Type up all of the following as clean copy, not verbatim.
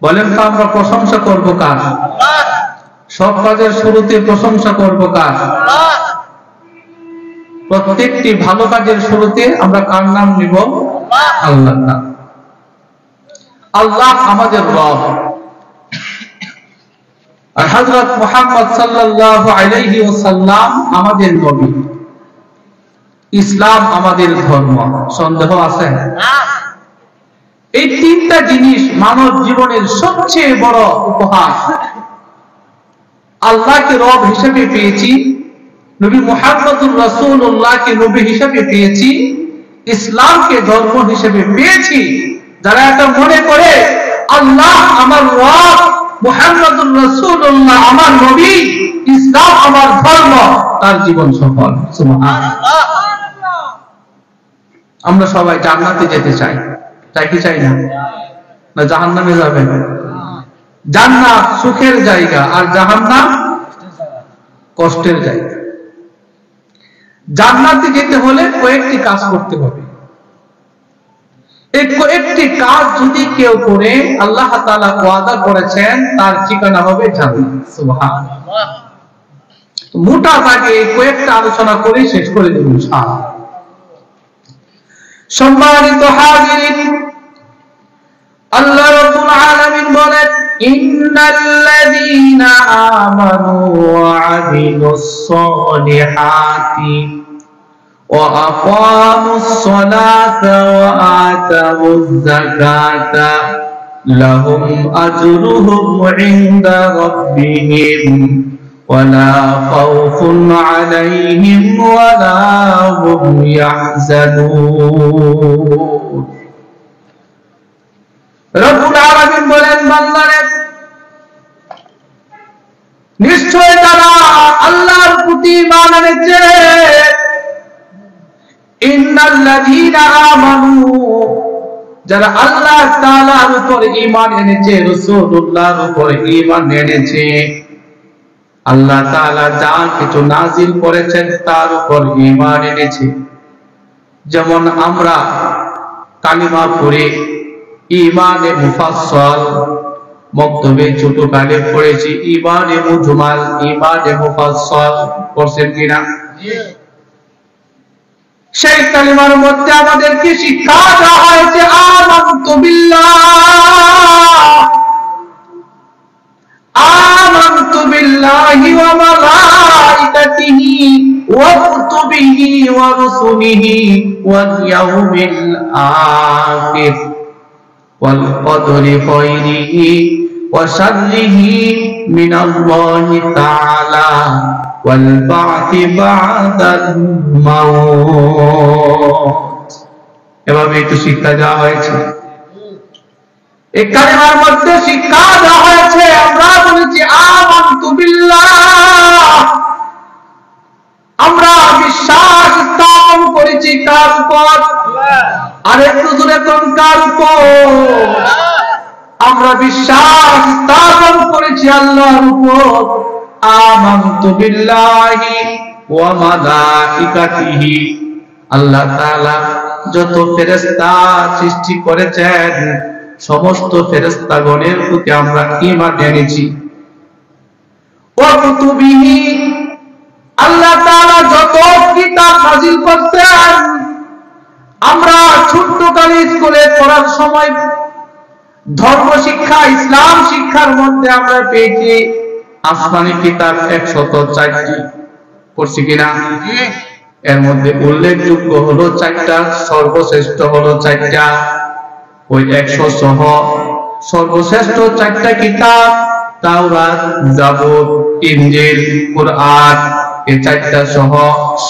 বলেন তো আমরা প্রশংসা করব কার? সব কাজের শুরুতে প্রশংসা করব কার? প্রত্যেকটি ভালো কাজের শুরুতে আমরা কার নাম নিব? আল্লাহর নাম। আল্লাহ আমাদের রব, আর হযরত মুহাম্মদ সাল্লাল্লাহু আলাইহি ওয়াসাল্লাম আমাদের নবী। ইসলাম আমাদের ধর্ম। সন্দেহ আছে? এই তিনটা জিনিস মানব জীবনের সবচেয়ে বড় উপহার। আল্লাহকে রব হিসেবে পেয়েছি, নবী মুহাম্মদুর রাসূলুল্লাহকে নবী হিসেবে পেয়েছি, ইসলামকে ধর্ম হিসেবে পেয়েছি। যারা এটা মনে করে আল্লাহ আমার রব, মুহাম্মদুর রাসূলুল্লাহ আমার নবী, ইসলাম আমার ধর্ম, তার জীবন সফল। সুবহানাল্লাহ। আমরা সবাই জান্নাতে যেতে চাই, চাই কি চাই না? না জাহান্নামে যাবে? জান্নাত সুখের জায়গা আর জাহান্নাম কষ্টের জায়গা। জান্নাতে যেতে হলে কয়েকটি কাজ করতে হবে। এই কয়েকটি কাজ যদি কেউ করে, আল্লাহ তাআলা ওয়াদা করেছেন তার ঠিকানা হবে জান্নাত। সুবহানাল্লাহ। মোটা দাগে এই কয়েকটা আলোচনা করে শেষ করে দেব ইনশাআল্লাহ। সম্মানিত হাজিরিন, আল্লাহ রাব্বুল আলামিন বলেন, ইন্নাল্লাযীনা আমানু ওয়া আমিলুস সালিহাতি ওয়া আকামুস সালাতা ওয়া আতাউয যাকাতা লাহুম আজরুহুম ইনদা রাব্বিহিম ওয়ালা খাউফুন আলাইহিম ওয়ালা হুম ইয়াহজানুন। রব্বুল আলামিন বলেন, বান্দারে নিশ্চয় তারা আল্লাহর প্রতি ঈমান এনেছে। ইন্নাল্লাযীনা আমানু, যারা আল্লাহ তাআলার উপর ঈমান এনেছে, রাসূলুল্লাহর উপর ঈমান এনেছে, আল্লাহ তাআলা যা কিছু নাযিল করেছেন তার উপর ঈমান এনেছে। যেমন আমরা কালিমা পড়ে ঈমানে মুফাসসাল, মক্তবে ছোটকালে পড়েছি ঈমানে মুজমাল, ঈমানে মুফাসসাল, পড়ছেন কিনা? সেই কালিমার মধ্যে আমাদেরকে শিক্ষা দেওয়া হয়েছে আমানতু বিল্লাহ, আমানতু বিল্লাহি ওয়া মালাইকাতিহি ওয়া কুতুবিহি ওয়া রুসুলিহি ওয়াল ইয়াউমিল আখির ওয়াল কদরি খায়রিহি ওয়া শাররিহি মিনাল্লাহি তাআলা ওয়াল বা'থি বা'দাল মাউত। এভাবে একটু শিক্ষা দেওয়া হয়েছে। এই কালিমার মধ্যে শিক্ষা দেওয়া হয়েছে, আমরা বলেছি আমানতু বিল্লাহ, আমরা বিশ্বাস স্থাপন করেছি কার উপর? আর একটু দূরে কোন কার উপর? আমরা বিশ্বাস স্থাপন করেছি আল্লাহর উপর। আমানতু বিল্লাহি ওয়া মালাইকাতিহি, আল্লাহ তাআলা যত ফেরেশতা সৃষ্টি করেছেন সমস্ত ফেরেশতাগণের প্রতি আমরা ঈমান এনেছি। ওয়া কুতুবিহি, আল্লাহ তাআলা যত কিতাব নাযিল করেছেন, আমরা ছোট্টকালে স্কুলে পড়ার সময় ধর্ম শিক্ষা, ইসলাম শিক্ষার মধ্যে আমরা পেয়েছি আসমানি কিতাব 104টি। পড়ছি কিনা? এর মধ্যে উল্লেখযোগ্য হলো 4টা, সর্বশ্রেষ্ঠ হলো 4টা। ওই 100 সহ সর্বশ্রেষ্ঠ 4টা কিতাব তাওরাত, জাবুর, ইনজিল, কুরআন, এই 4টা সহ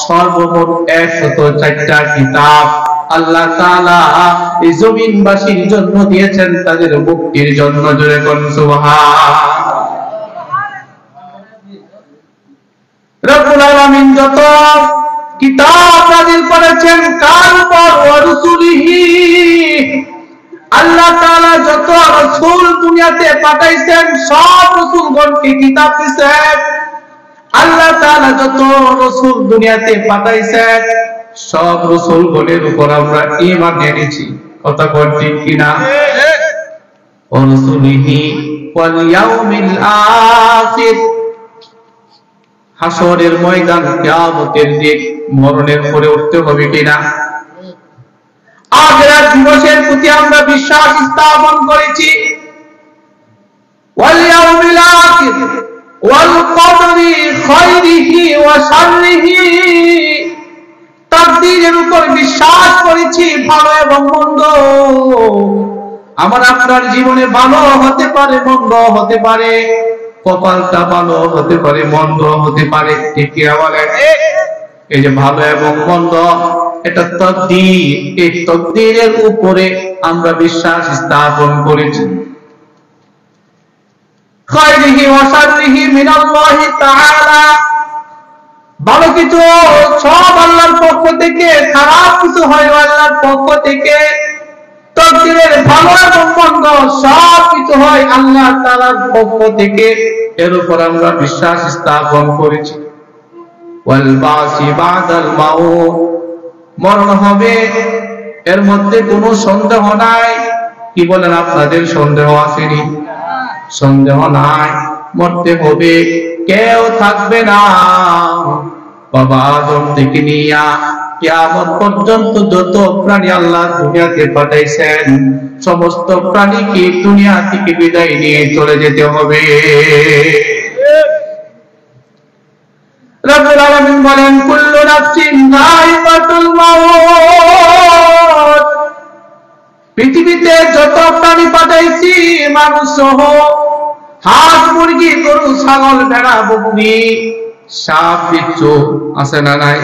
সর্বমোট 104টা কিতাব আল্লাহ তাআলা এই জমিনবাসীর জন্য দিয়েছেন, তাদের মুক্তির জন্য। জোরে কোন সুবহান। রব্বুল আলামিন যত কিতাব নাযিল করেছেন কার উপর? ওয়া রুসুলিহি, আল্লাহ তাআলা যত রাসূল দুনিয়াতে পাঠাইছেন সব রাসূলগণকে কিতাব দিয়েছেন। আল্লাহ তাআলা যত রাসূল দুনিয়াতে পাঠাইছেন সব রাসূলগণের উপর আমরা ঈমান এনেছি। কথা বল ঠিক কিনা? ওয়া রাসূলিহি ওয়াল ইয়াউমিল আখির। হাসরের ময়দান, কিয়ামতের দিন, মরণের পরে উঠতে হবে কিনা? আখিরাত দিবসের প্রতি আমরা বিশ্বাস স্থাপন করেছি। ওয়াল ইয়াউমিল আখির ওয়াল কদরি খায়রিহি ওয়া শাররিহি, তাকদীরের উপর বিশ্বাস করেছি, ভালো এবং মন্দ আমার আপনার জীবনে ভালো হতে পারে, মন্দ হতে পারে, কপালটা ভালো হতে পারে, মন্দ হতে পারে, ঠিক কি বলেন? এই যে ভালো এবং মন্দ, এটা তাকদীর, এই তাকদীরের উপরে আমরা বিশ্বাস স্থাপন করেছি। খায়রিহি ওয়া শাররিহি মিনাল্লাহি তাআলা, ভালো কিছু সব আল্লাহর পক্ষ থেকে, খারাপ কিছু হয় আল্লাহর পক্ষ থেকে। তাকদীরের ভালো এবং মন্দ সব কিছু হয় আল্লাহ তাআলার পক্ষ থেকে, এর উপর আমরা বিশ্বাস স্থাপন করেছি। ওয়াল বাসি বাদাল মাউত, মরণ হবে, এর মধ্যে কোনো সন্দেহ নাই। কি বলেন, আপনাদের সন্দেহ আসেনি? সন্দেহ নাই, মরতে হবে, কেউ থাকবে না। বাবা আদম থেকে নিয়া কিয়ামত পর্যন্ত যত প্রাণী আল্লাহ দুনিয়াতে পাঠাইছেন, সমস্ত প্রাণীকে দুনিয়া থেকে বিদায় নিয়ে চলে যেতে হবে। রব্বুল আলামিন বলেন, কুল্লু নাফসিন যায়িকাতুল মাউত, পৃথিবীতে যত প্রাণী পাঠাইছি, মানুষ সহ, হাঁস, মুরগি, গরু, ছাগল, ভেড়া, বকরি, সাপ, বিচ্ছু, আছে না নাই?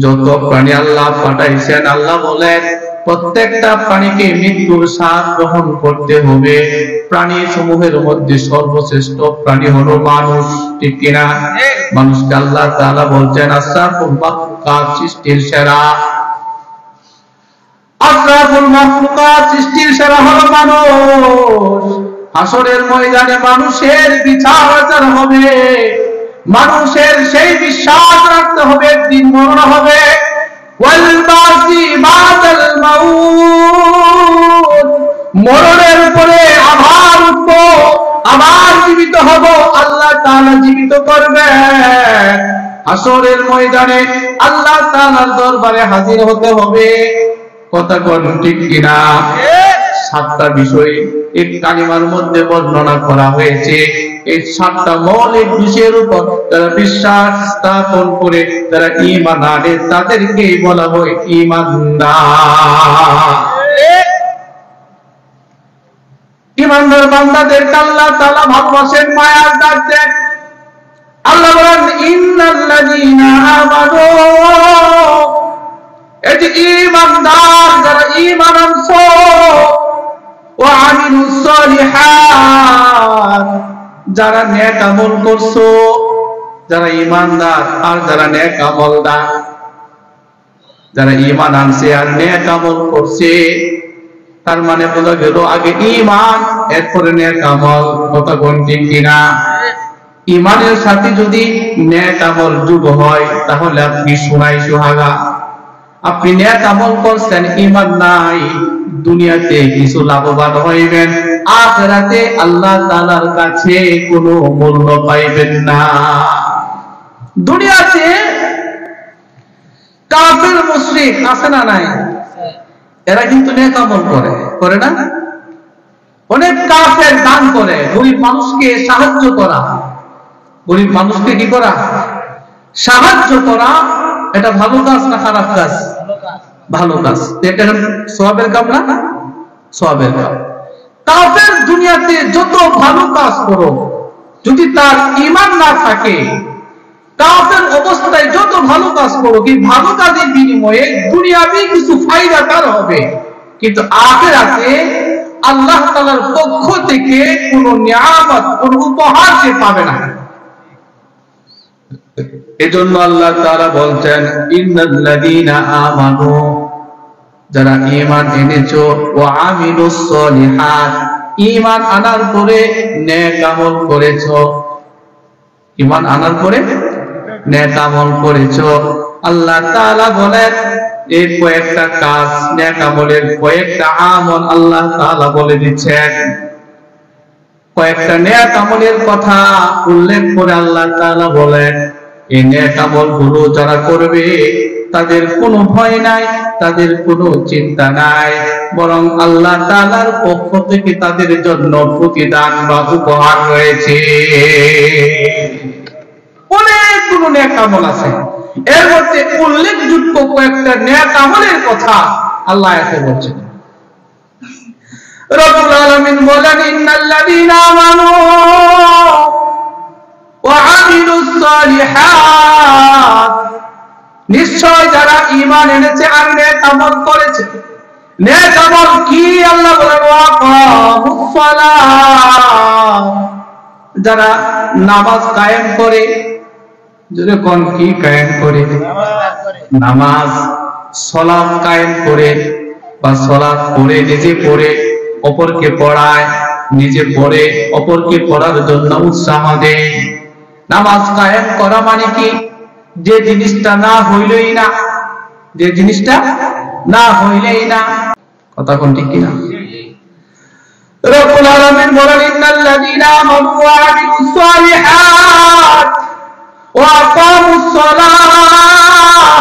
যত প্রাণী আল্লাহ পাঠাইছেন, আল্লাহ বলেন প্রত্যেকটা প্রাণীকে মৃত্যুর স্বাদ গ্রহণ করতে হবে। প্রাণী সমূহের মধ্যে সর্বশ্রেষ্ঠ প্রাণী হলো মানুষ, ঠিক কিনা? মানুষকে আল্লাহ তাআলা বলছেন আশরাফুল মাখলুকাত, সৃষ্টির সেরা। আশরাফুল মাখলুকাত, সৃষ্টির সেরা হলো মানুষ। হাসরের ময়দানে মানুষের বিচার আচার হবে, মানুষের সেই বিশ্বাস রাখতে হবে একদিন মরণ হবে। ওয়াল বাসি বাদাল মাউত, মরণের পরে আবার উঠবো, আবার জীবিত হব, আল্লাহ তাআলা জীবিত করবেন। হাসরের ময়দানে আল্লাহ তাআলার দরবারে হাজির হতে হবে। কথা কোন ঠিক কিনা? সাতটা বিষয় এই কালিমার মধ্যে বর্ণনা করা হয়েছে। এই সাতটা মৌলিক বিষয়ের উপর যারা বিশ্বাস স্থাপন করে, যারা ঈমান আনে, তাদেরকে বলা হয় ঈমানদার। ঈমানদার বান্দাদেরকে আল্লাহ তাআলা ভালোবাসেন, মায়ার ডাক দেন। আল্লাহ বলেন, ইন্নাল্লাযীনা আমানু, এই যে ঈমানদার, যারা ঈমান আনছো, ওয়া আমিলুস সালিহাত, যারা নেক আমল করছো, যারা ঈমানদার আর যারা নেক আমলদার, যারা ঈমান আনছে আর নেক আমল করছে, তার মানে বোঝা গেল আগে ঈমান, এরপরে নেক আমল। কথা কোন ঠিক কিনা? ঈমানের সাথে যদি নেক আমল যুগ হয়, তাহলে আপনি সোনায় সুহাগা। আপনি নেক আমল করছেন, ঈমান নাই, দুনিয়াতে কিছু লাভবান হইবেন, আখিরাতে আল্লাহ তাআলার কাছে কোনো মূল্য পাইবেন না। দুনিয়াতে কাফির মুশরিক আছে না নাই? এরা কিন্তু নেক আমল করে না? অনেক কাফের দান করে, গরিব মানুষকে সাহায্য করা, গরিব মানুষকে কি করা? সাহায্য করা। এটা ভালো কাজ না খারাপ কাজ? ভালো কাজ। এটা সওয়াবের কাজ না? সওয়াবের কাজ। কাফের দুনিয়াতে যত ভালো কাজ করো, যদি তার ঈমান না থাকে, কাফের অবস্থায় যত ভালো কাজ করো, কি ভালো কাজের বিনিময়ে দুনিয়াতে কিছু ফায়দা তার হবে, কিন্তু আখিরাতে আল্লাহ তাআলার পক্ষ থেকে কোনো নিয়ামত, কোনো উপহার সে পাবে না। এজন্য আল্লাহ তাআলা বলছেন, ইন্নাল্লাযীনা আমানু, যারা ঈমান এনেছো, ওয়া আমিলুস সলিহাত, ঈমান আনার পরে নেক আমল করেছো, ঈমান আনার পরে নেক আমল করেছো। আল্লাহ তাআলা বলেন, এই কয়েকটা কাজ, নেক আমলের কয়েকটা আমল আল্লাহ তাআলা বলে দিচ্ছেন। কয়েকটা নেক আমলের কথা উল্লেখ করে আল্লাহ তাআলা বলেন, এই নেক আমলগুলো যারা করবে তাদের কোনো ভয় নাই, তাদের কোনো চিন্তা নাই, বরং আল্লাহ তাআলার পক্ষ থেকে তাদের জন্য প্রতিদান বা উপহার রয়েছে। অনেকগুলো নেক আমল আছে, এর মধ্যে উল্লেখযোগ্য কয়েকটা নেক আমলের কথা আল্লাহ আয়াতে বলছেন। রব্বুল আলামিন বলেন, ইন্নাল্লাযীনা আমানু ওয়া আমিলুস সালিহাত, নিশ্চয় যারা ঈমান এনেছে আর নেক আমল করেছে। নেক আমল কি? আল্লাহ বলেন, ওয়া কামুস সালাত, যারা নামাজ কায়েম করে। যদি কোন কি কায়েম করে? নামাজ, সালাত কায়েম করে, বা সালাত পড়ে, নিজে পড়ে অপরকে পড়ায়, নিজে পড়ে অপরকে পড়ার জন্য উৎসাহ দেয়। নামাজ কায়েম করা মানে কি? যে জিনিসটা না হইলেই না, যে জিনিসটা না হইলেই না। কথা কোন ঠিক কিনা? রব্বুল আলামিন বলেন, ইন্নাল্লাযীনা আমানু ওয়া আমিলুস সালিহাত ওয়া আকামুস সালাহ,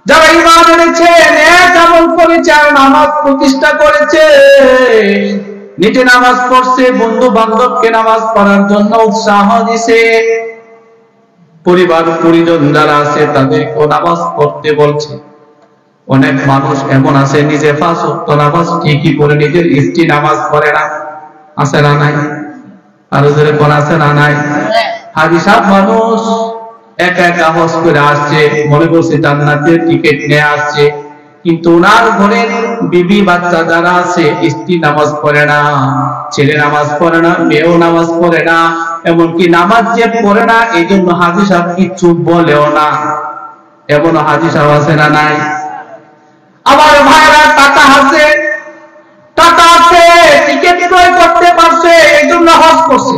যারা ঈমান এনেছে, নেক আমল করেছে আর নামাজ প্রতিষ্ঠা করেছে, নিজে নামাজ পড়ছে, বন্ধু বান্ধবকে নামাজ পড়ার জন্য উৎসাহ দিছে, পরিবার পরিজন যারা আছে তাদেরকে নামাজ পড়তে বলছে। অনেক মানুষ এমন আছে নিজে 5 ওয়াক্ত নামাজ ঠিকই পড়ে, নিজের স্ত্রী নামাজ পড়ে না। আছে না নাই? আর যারা কোন আছে না নাই? হাজি সাহেব মানুষ একা একা হজ করে আসছে, মনে করছে জান্নাতের টিকিট নিয়ে আসছে, কিন্তু ওনার ঘরের বিবি বাচ্চা যারা আছে, স্ত্রী নামাজ পড়ে না, ছেলে নামাজ পড়ে না, মেয়েও নামাজ পড়ে না, এমনকি নামাজ যে পড়ে না এই জন্য হাজি সাহেব কিছু বলেও না। এমন হাজি সাহেব আছে না নাই? আমার ভাইরা টাকা আছে, টাকা আছে, টিকিট ক্রয় করতে পারছে, এই জন্য হজ করছে,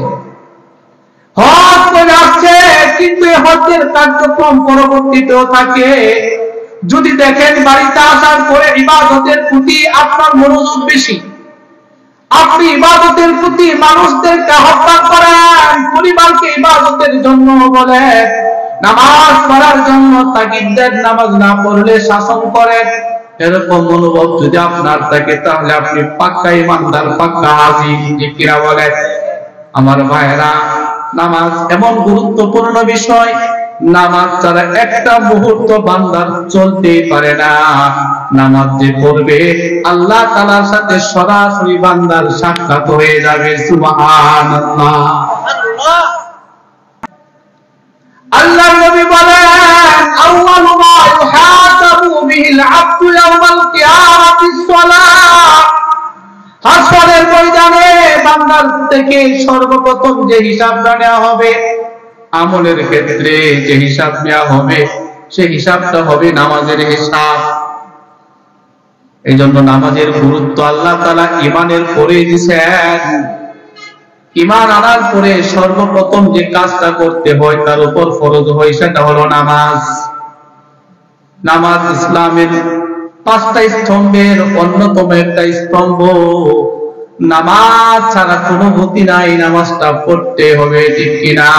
হজ করে আসছে, কিন্তু এই হজের কার্যক্রম পরবর্তীতেও থাকে। যদি দেখেন বাড়িতে আসার পরে ইবাদতের প্রতি আপনার মনোযোগ বেশি, আপনি ইবাদতের প্রতি মানুষদেরকে আহ্বান করেন, পরিবারকে ইবাদতের জন্য বলেন, নামাজ পড়ার জন্য তাগিদ দেন, নামাজ না পড়লে শাসন করেন, এরকম মনোভাব যদি আপনার থাকে তাহলে আপনি পাক্কা ইমানদার, পাক্কা হাজি। ঠিক কিনা বলেন? আমার ভাইরা, নামাজ এমন গুরুত্বপূর্ণ বিষয়, নামাজ ছাড়া একটা মুহূর্ত বান্দার চলতেই পারে না। নামাজ যে পড়বে আল্লাহ তাআলার সাথে সরাসরি বান্দার সাক্ষাৎ হয়ে যাবে। সুবহানাল্লাহ। আল্লাহর নবী বলেন, আউয়ালু মা ইউহাসাবু বিহিল আবদু ইয়াওমাল কিয়ামাতিস সালাহ, হাসরের ময়দানে বান্দার থেকে সর্বপ্রথম যে হিসাবটা নেওয়া হবে, আমলের ক্ষেত্রে যে হিসাব নেওয়া হবে, সেই হিসাবটা হবে নামাজের হিসাব। এই জন্য নামাজের গুরুত্ব আল্লাহ তাআলা ঈমানের পরে দিয়েছেন। ঈমান আনার পরে সর্বপ্রথম যে কাজটা করতে হয়, তার উপর ফরজ হয়, সেটা হলো নামাজ। নামাজ ইসলামের 5টা স্তম্ভের অন্যতম একটা স্তম্ভ। নামাজ ছাড়া কোনো গতি নাই, নামাজটা পড়তে হবে। ঠিক কিনা?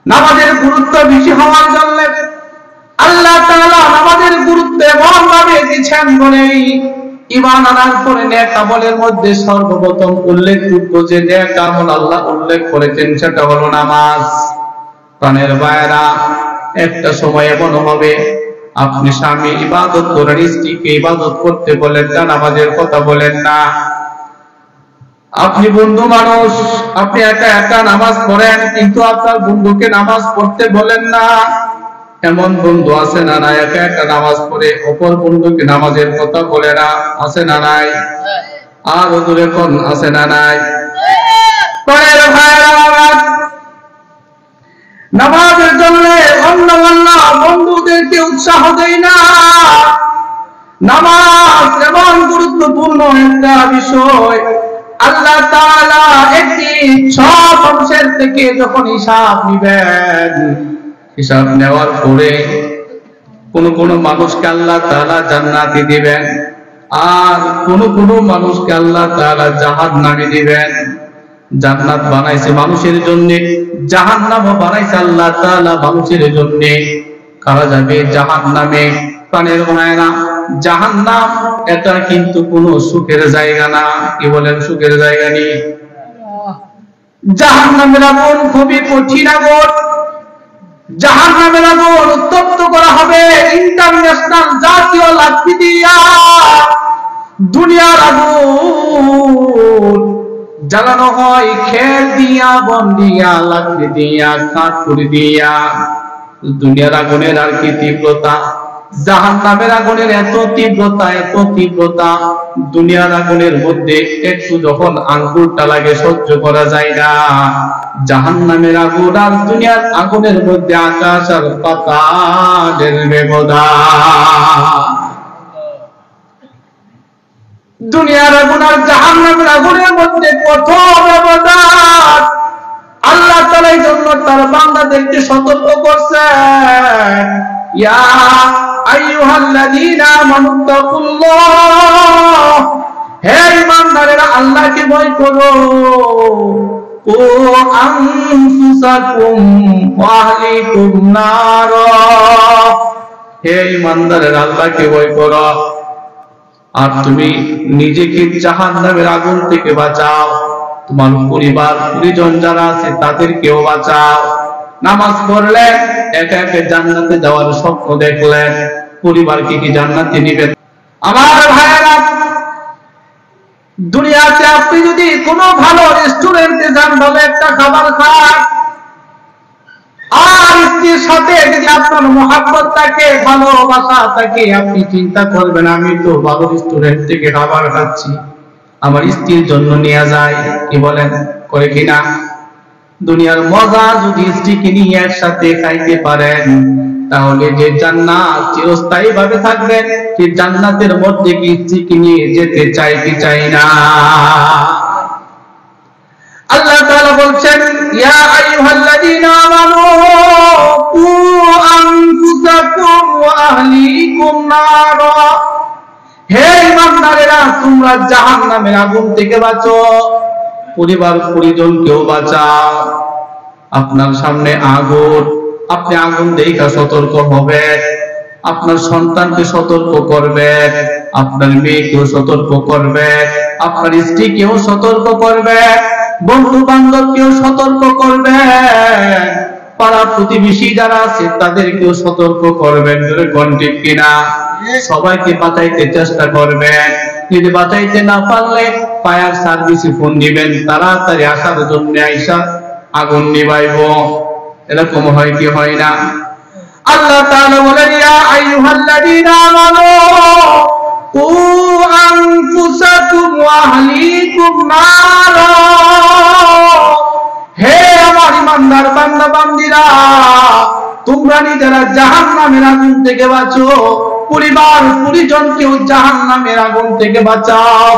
নামাজের গুরুত্ব বেশি হওয়ার জন্য আল্লাহ তাআলা নামাজের গুরুত্ব এমন ভাবে দিয়েছেন বলেই ঈমান আনার পরে নেক আমলের মধ্যে সর্বপ্রথম উল্লেখযোগ্য যে নেক আমল আল্লাহ উল্লেখ করেছেন, সেটা হলো নামাজ। প্রাণের ভাইরা, একটা সময় এমন হবে আপনি স্বামী ইবাদত করেন, স্ত্রীকে ইবাদত করতে বলেন না, নামাজের কথা বলেন না। আপনি বন্ধু মানুষ, আপনি একা একা নামাজ পড়েন, কিন্তু আপনার বন্ধুকে নামাজ পড়তে বলেন না। এমন বন্ধু আছে না নাই? একা একা নামাজ পড়ে অপর বন্ধুকে নামাজের কথা বলে না। আছে না নাই? আর দূরে কোন আছে না নাই? নামাজের জন্য অন্য অন্য বন্ধুদেরকে উৎসাহ দেয় না। নামাজ এমন গুরুত্বপূর্ণ একটা বিষয়, আল্লাহ তাআলা একটি সব অংশের থেকে যখন হিসাব নিবেন, হিসাব নেওয়ার পরে কোন কোন মানুষকে আল্লাহ তাআলা জান্নাতে দিবেন, আর কোন কোন মানুষকে আল্লাহ তাআলা জাহান্নামে দিবেন। জান্নাত বানাইছে মানুষের জন্য, জাহান্নামও বানাইছে আল্লাহ তাআলা মানুষের জন্য। কারা যাবে জাহান্নামে? প্রাণের ভাইরা, জাহান্নাম এটা কিন্তু কোনো সুখের জায়গা না। কি বলেন? সুখের জায়গা নেই। জাহান্নামের আগুন খুবই কঠিন আগুন। জাহান্নামের আগুন উত্তপ্ত করা হবে ইন্টারন্যাশনাল জাতীয় লাঠি দিয়া। দুনিয়ার আগুন জ্বালানো হয় খের দিয়া, বন দিয়া, লাকড়ি দিয়া, কাঠখড়ি দিয়া। দুনিয়ার আগুনের আর কি তীব্রতা, জাহান্নামের আগুনের এত তীব্রতা, এত তীব্রতা। দুনিয়ার আগুনের মধ্যে একটু যখন আঙ্গুলটা লাগে সহ্য করা যায় না। জাহান্নামের আগুন আর দুনিয়ার আগুনের মধ্যে আকাশ আর পাতালের ব্যবধান। দুনিয়ার আগুন আর জাহান্নামের আগুনের মধ্যে কত ব্যবধান। আল্লাহ তাআলা এই জন্য তার বান্দাদেরকে সতর্ক করছেন, ইয়া আইয়ুহাল্লাযীনা আমানুত্তাকুল্লাহ, হে ঈমানদারেরা আল্লাহকে ভয় করো। ও আনফুসাকুম ওয়া আহলিকুম নার, হে ঈমানদারেরা আল্লাহকে ভয় করো আর তুমি নিজেকে জাহান্নামের আগুন থেকে বাঁচাও, তোমার পরিবার পরিজন যারা আছে তাদেরকেও বাঁচাও। নামাজ পড়লে একা একা জান্নাতে যাওয়ার স্বপ্ন দেখলেন, পরিবারকে কি জান্নাতে নিবেন? আমার ভাইয়েরা, দুনিয়াতে আপনি যদি কোনো ভালো রেস্টুরেন্টে যান, ভালো একটা খাবার খান, আর স্ত্রীর সাথে যদি আপনার মহব্বত থাকে, ভালোবাসা থাকে, আপনি চিন্তা করবেন আমি তো ভালো রেস্টুরেন্ট থেকে খাবার খাচ্ছি, আমার স্ত্রীর জন্য নিয়ে যায়। কি বলেন? করে কিনা? দুনিয়ার মজা যদি স্ত্রীকে নিয়ে একসাথে খাইতে পারেন, তাহলে যে জান্নাত চিরস্থায়ী ভাবে থাকবে, সেই জান্নাতের মধ্যে কি স্ত্রীকে নিয়ে যেতে চাই কি চাই না? আল্লাহ তাআলা বলছেন, ইয়া আইয়ুহাল্লাযীনা আমানু কু আনফুসাকুম ওয়া আহলিকুম নার, হে ঈমানদারেরা তোমরা জাহান্নামের আগুন থেকে বাঁচো, পরিবার পরিজনকেও বাঁচাও। আপনার সামনে আগুন, আপনি আগুন দেখে সতর্ক হবেন, আপনার সন্তানকে সতর্ক করবেন, আপনার মেয়েকেও সতর্ক করবেন, আপনার স্ত্রীকেও সতর্ক করবেন, বন্ধু বান্ধবকেও সতর্ক করবেন, পাড়া প্রতিবেশী যারা আছে তাদেরকেও সতর্ক করবেন। ঠিক কিনা? সবাইকে বাঁচাইতে চেষ্টা করবেন। যদি বাঁচাইতে না পারলে ফায়ার সার্ভিসে ফোন দিবেন, তাড়াতাড়ি আসার জন্য আইসা আগুন নিভাইব। এরকম হয় কি হয় না? আল্লাহ তাআলা বলেন, ইয়া আইয়ুহাল্লাযীনা আমানু কু আনফুসাকুম ওয়া আহলিকুম নার, হে আমার ঈমানদার বান্দা বান্দীরা তোমরা নিজেরা জাহান্নামের আগুন থেকে বাঁচো, পরিবার পরিজনকেও জাহান্নামের আগুন থেকে বাঁচাও।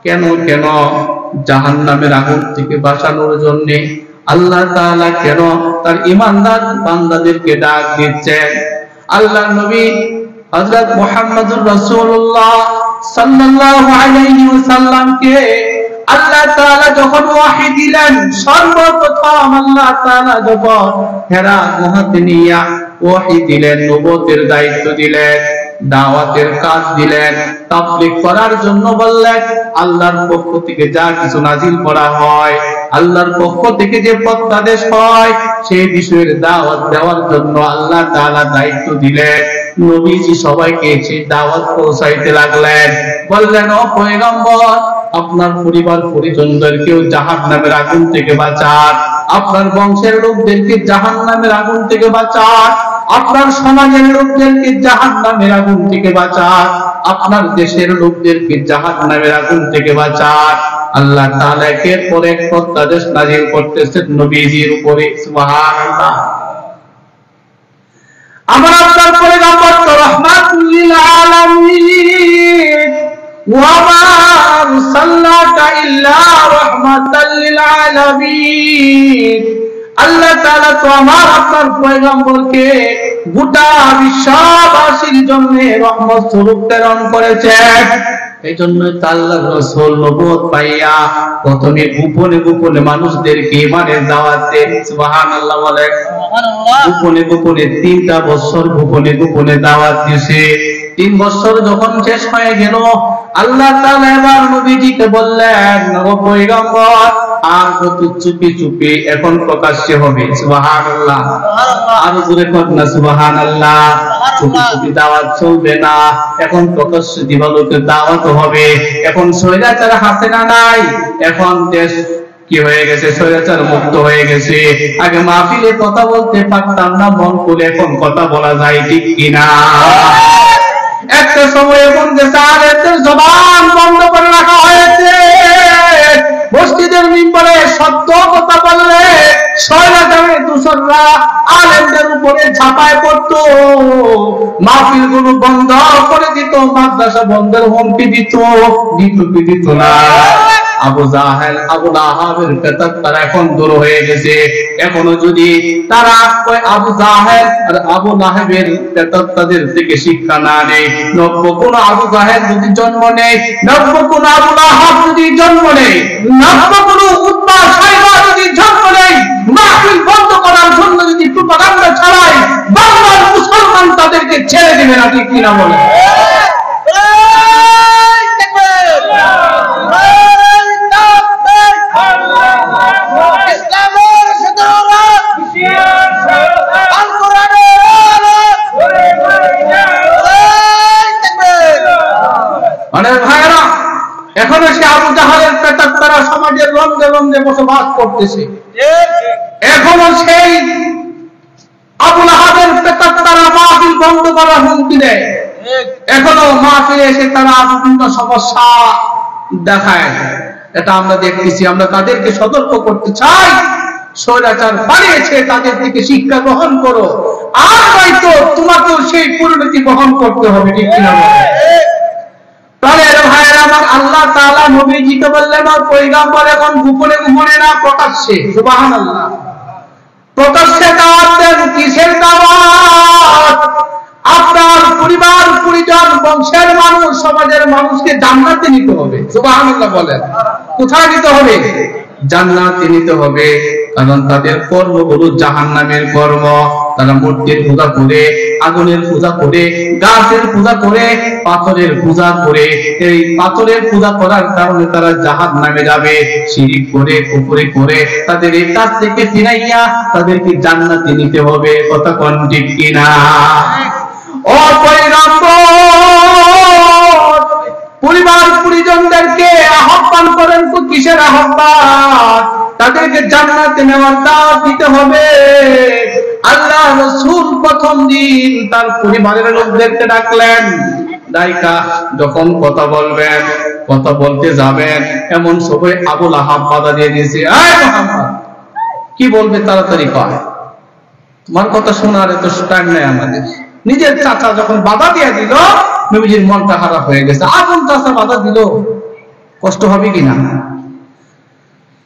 কেন কেন? জাহান্নামের আগুন থেকে বাঁচানোর জন্য আল্লাহ তাআলা কেন তার ঈমানদার বান্দাদেরকে ডাক দিচ্ছেন? আল্লাহর নবী হযরত মুহাম্মদুর রাসূলুল্লাহ সাল্লাল্লাহু আলাইহি ওয়াসাল্লামকে আল্লাহ তাআলা যখন ওহী দিলেন, সর্বপ্রথম আল্লাহ তাআলা যখন হেরা গুহাতে নিয়ে ওহী দিলেন, নবুয়তের দায়িত্ব দিলেন, দাওয়াতের কাজ দিলেন, তাবলীগ করার জন্য বললেন, আল্লাহর পক্ষ থেকে যা কিছু নাজিল করা হয়, আল্লাহর পক্ষ থেকে যে প্রত্যাদেশ হয়, সেই বিষয়ের দাওয়াত দেওয়ার জন্য আল্লাহ তাআলা দায়িত্ব দিলেন। নবীজি সবাইকে সেই দাওয়াত পৌঁছাইতে লাগলেন। বললেন, ও পয়গম্বর, আপনার পরিবার পরিজনদেরকেও জাহান্নামের আগুন থেকে বাঁচান, আপনার বংশের লোকদেরকে জাহান্নামের আগুন থেকে বাঁচান, আপনার সমাজের লোকদেরকে জাহান্নামের আগুন থেকে বাঁচান, আপনার দেশের লোকদেরকে জাহান্নামের আগুন থেকে বাঁচান। আল্লাহ তাআলা একের পর এক প্রত্যাদেশ নাযিল করতেছেন নবীজির উপরে। সুবহানাল্লাহ। আমার আপনার পয়গম্বর তো রাহমাতুল লিল আলামিন, ওয়া মা আরসালনাকা ইল্লা রাহমাতাল লিল আলামিন। আল্লাহ তাআলা তো আমার আপনার পয়গম্বরকে গোটা বিশ্ববাসীর জন্য রহমত স্বরূপ প্রেরণ করেছেন। এই জন্য আল্লাহর রাসূল নবুয়ত পাইয়া প্রথমে গোপনে গোপনে মানুষদেরকে ঈমানের দাওয়াত দেন। সুবহানাল্লাহ বলেন। গোপনে গোপনে 3টা বছর গোপনে গোপনে দাওয়াত দিয়েছে। 3 বছর যখন শেষ হয়ে গেল, আল্লাহ তাআলা এবার নবীজিকে বললেন, ও পয়গম্বর, আর কত চুপি চুপি এখন প্রকাশ্যে হবে। সুবহানাল্লাহ। আর জোরে কর না সুবহানাল্লাহ। চুপি চুপি দাওয়াত চলবে না, এখন প্রকাশ্যে দিবালোকে দাওয়াত হবে। এখন স্বৈরাচার হাসিনা নাই, এখন দেশ কি হয়ে গেছে, স্বৈরাচার মুক্ত হয়ে গেছে। আগে মাহফিলে কথা বলতে পারতাম না, মন খুলে এখন কথা বলা যায়, ঠিক কিনা? একটা সময় এমন গেছে আলেমদের জবান বন্ধ করে রাখা হয়েছে। মসজিদের মিম্বরে সত্য কথা বললে স্বৈরাচারের দূষণরা আলেমদের উপরে ঝাঁপায় পড়তো, মাহফিল গুলো বন্ধ করে দিত, মাদ্রাসা বন্ধের হুমকি দিত না। আবু জাহেল আবু লাহাবের পেতাত্তারা এখন দূর হয়ে গেছে। এখনো যদি তারা ওই আবু জাহেল আর আবু লাহাবের পেতাত্তাদের থেকে শিক্ষা না নেয়, নব্য কোন আবু জাহেল যদি জন্ম নেয়, নব্য কোন আবু লাহাব যদি জন্ম নেয়, নব্য কোন উতবা সাইবা যদি জন্ম নেয়, মাহফিল বন্ধ করার জন্য যদি প্রপাগান্ডা চালায়, বাংলার মুসলমান তাদেরকে ছেড়ে দেবে না, ঠিক কিনা বলে? ভাইরা, এখনো সে আবু জাহেলের পেতাত্তারা সমাজের রন্ধে রন্ধে বসবাস করতেছে। এখনো সেই আবু লাহাবের পেতাত্তারা মাহফিল বন্ধ করার হুমকি দেয়। এখনো মাহফিলে এসে তারা বিভিন্ন সমস্যা দেখায়। এটা আমরা দেখতেছি। আমরা তাদেরকে সতর্ক করতে চাই, স্বৈরাচার বানিয়েছে, তাদের থেকে শিক্ষা গ্রহণ করো, আর হয়তো তোমাকেও সেই পরিণতি বহন করতে হবে, ঠিক কিনা? তাহলে ভাইয়েরা আমার, আল্লাহ তাআলা নবীজিকে বললেন, আর পয়গম্বর এখন গোপনে গোপনে না, প্রকাশ্যে। সুবহানাল্লাহ। প্রকাশ্যে দাওয়াত দেন। কিসের দাওয়াত? আপনার পরিবার পরিজন বংশের মানুষ সমাজের মানুষকে জান্নাতে নিতে হবে। সুবহানাল্লাহ বলেন। কোথায় নিতে হবে? জান্নাতে নিতে হবে। কারণ তাদের কর্মগুলো জাহান্নামের কর্ম। তারা মূর্তির পূজা করে, আগুনের পূজা করে, গাছের পূজা করে, পাথরের পূজা করে। এই পাথরের পূজা করার কারণে তারা জাহান্নামে যাবে। শিরক করে, কুফরি করে, তাদের এই কাজ থেকে ফিরাইয়া তাদেরকে জান্নাতে নিতে হবে। কথা কোন ঠিক কিনা? ও পয়গম্বর, পরিবার পরিজনদেরকে আহ্বান করেন। তো কিসের আহ্বান? তাদেরকে জান্নাতে নেওয়ার দাওয়াত দিতে হবে। আল্লাহ রাসূল প্রথম দিন তার পরিবারের লোকদেরকে ডাকলেন। ডাইকা যখন কথা বলবেন, কথা বলতে যাবেন, এমন সময় আবু লাহাব বাধা দিয়ে দিয়েছে। এই মুহাম্মদ, কি বলবে তাড়াতাড়ি কর, তোমার কথা শোনার এত টাইম নাই আমাদের। নিজের চাচা যখন বাধা দিয়ে দিল, নবীজির মনটা খারাপ হয়ে গেছে। আপন চাচা বাধা দিল, কষ্ট হবে কিনা?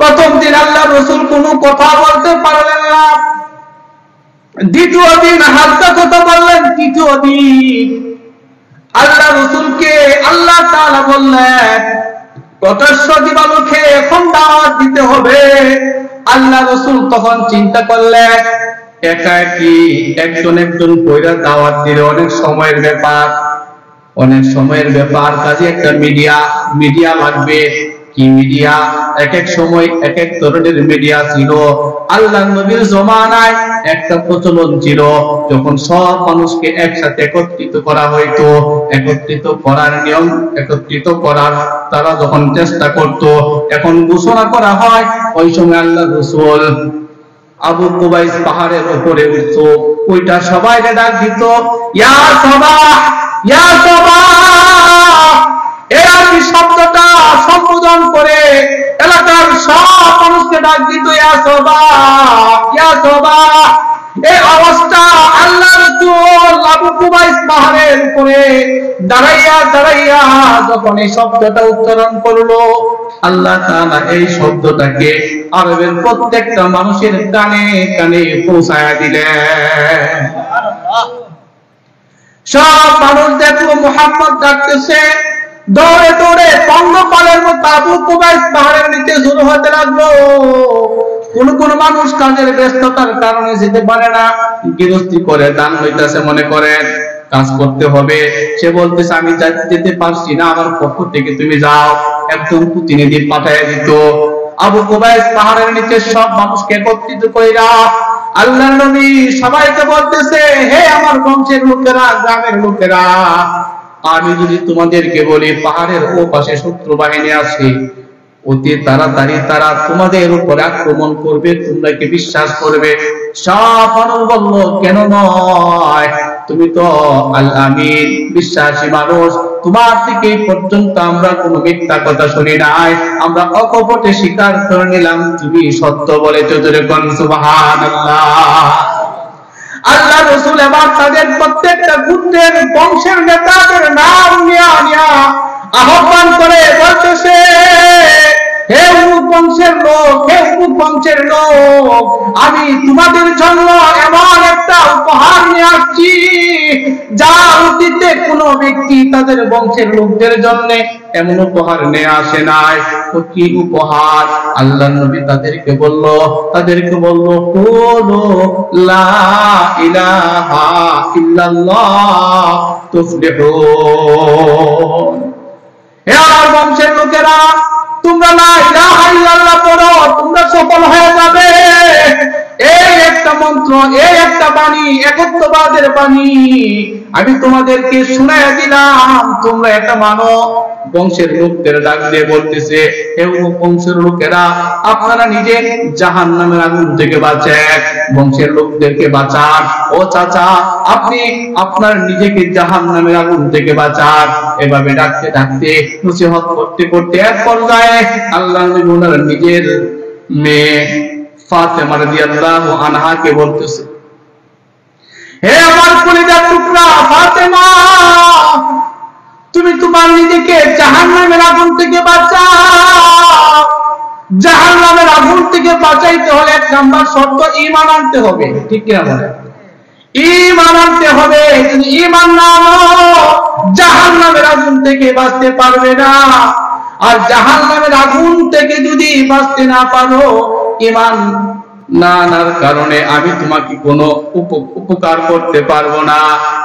প্রথম দিন আল্লাহ রাসূল কোনো কথা বলতে পারলেন না। দ্বিতীয় দিন হালকা কথা বললেন। তৃতীয় দিন আল্লাহ রাসূলকে আল্লাহ তাআলা বললেন, প্রকাশ্য দিবালোকে এখন দাওয়াত দিতে হবে। আল্লাহ রাসূল তখন চিন্তা করলেন, একা কি একজন একজন কইরা দাওয়াত দিলে অনেক সময়ের ব্যাপার, অনেক সময়ের ব্যাপার। কাজে একটা মিডিয়া লাগবে। কি মিডিয়া? এক এক সময় এক এক ধরনের মিডিয়া ছিল। আল্লাহ নবীর জমানায় একটা প্রচলন ছিল, যখন সব মানুষকে একসাথে একত্রিত করা হইতো, একত্রিত করার নিয়ম, একত্রিত করার তারা যখন চেষ্টা করত, এখন ঘোষণা করা হয়। ওই সময় আল্লাহ রাসূল আবু কুবাইস পাহাড়ের উপরে উঠতো, ওইটা সবাইকে ডাক দিত, ইয়া সাবাহ, ইয়া সাবাহ। এরা কি শব্দটা সম্বোধন করে এলাকার সব মানুষকে ডাক দিত, ইয়া সাবাহ, ইয়া সাবাহ। এই অবস্থা আল্লাহ রাসূল আবু কুবাইস পাহাড়ের উপরে দাঁড়াইয়া দাঁড়াইয়া যখন এই শব্দটা উচ্চারণ করলো, আল্লাহ তাআলা এই শব্দটাকে আরবের প্রত্যেকটা মানুষের কানে কানে পৌঁছায়া দিলেন। সব মানুষ দেখলো মুহাম্মদ ডাকতেছে, দৌড়ে দৌড়ে পঙ্গপালের মতো আবু কুবাইস পাহাড়ের নিচে শুরু হতে লাগলো। কোন কোন মানুষ কাজের ব্যস্ততার কারণে যেতে পারে না, গৃহস্থী করে দান হইতেছে মনে করেন, কাজ করতে হবে, সে বলতেছে আমি যেতে পারছি না, আমার পক্ষ থেকে তুমি যাও, একদম প্রতিনিধি পাঠায় দিত। আবু কুবাইস পাহাড়ের নিচে সব মানুষকে একত্রিত কইরা আল্লাহর নবী সবাইকে বলতেছে, হে আমার বংশের লোকেরা, গ্রামের লোকেরা, আমি যদি তোমাদেরকে বলি পাহাড়ের ও পাশে শত্রু বাহিনী আছে, অতি তাড়াতাড়ি তারা তোমাদের উপর আক্রমণ করবে, তোমরা কি বিশ্বাস করবে? সব মানুষ বলল, কেন নয়, তুমি তো আল আমিন, বিশ্বাসী মানুষ, তোমার থেকে পর্যন্ত আমরা কোনো মিথ্যা কথা শুনি নাই, আমরা অকপটে স্বীকার করে নিলাম তুমি সত্য বলেছো। জোরে কোন সুবহানাল্লাহ। আল্লাহ রাসূল এবার তাদের প্রত্যেকটা গোত্রের বংশের নেতাদের নাম নিয়া আহ্বান করে বলতেছে, হে অমুক বংশের লোক, হে অমুক বংশের লোক, আমি তোমাদের জন্য এমন একটা উপহার নিয়ে আসছি যা অতীতে কোনো ব্যক্তি তাদের বংশের লোকদের জন্য এমন উপহার নিয়ে আসে নাই। তো কি উপহার? আল্লাহ নবী তাদেরকে বলল কুলু লা ইলাহা ইল্লাল্লাহ তুফলিহুন। হে আমার বংশের লোকেরা, তোমরা লা ইলাহা ইল্লাল্লাহ পড়ো, তোমরা সফল হয়ে যাবে। এই একটা মন্ত্র, এই একটা বাণী, একত্ববাদের বাণী আমি তোমাদেরকে শুনাইয়া দিলাম, তোমরা এটা মানো। বংশের লোকদের ডাক দিয়ে বলতেছে, হে বংশের লোকেরা, আপনারা নিজে জাহান্নামের আগুন থেকে বাঁচেন, বংশের লোকদেরকে বাঁচান। ও চাচা, আপনি আপনার নিজেকে জাহান্নামের আগুন থেকে বাঁচান। এভাবে ডাকতে ডাকতে, নসিহত করতে করতে এক পর্যায়ে আল্লাহ নবী ওনার নিজের মেয়ে ফাতেমা রাদিয়াল্লাহু আনহাকে বলতেছে, হে আমার কলিজার টুকরা ফাতেমা, তুমি তোমার নিজেকে জাহান্নামের আগুন থেকে বাঁচাও। জাহান্নামের আগুন থেকে বাঁচাইতে হলে এক নাম্বার শর্ত ঈমান আনতে হবে, ঠিক কিনা বলেন? ঈমান আনতে হবে। যদি ঈমান না আনো, জাহান্নামের আগুন থেকে বাঁচতে পারবে না। আর জাহান্নামের আগুন থেকে যদি বাঁচতে না পারো, ঈমান না আনার কারণে আমি তোমাকে কোনো উপকার করতে পারবো না।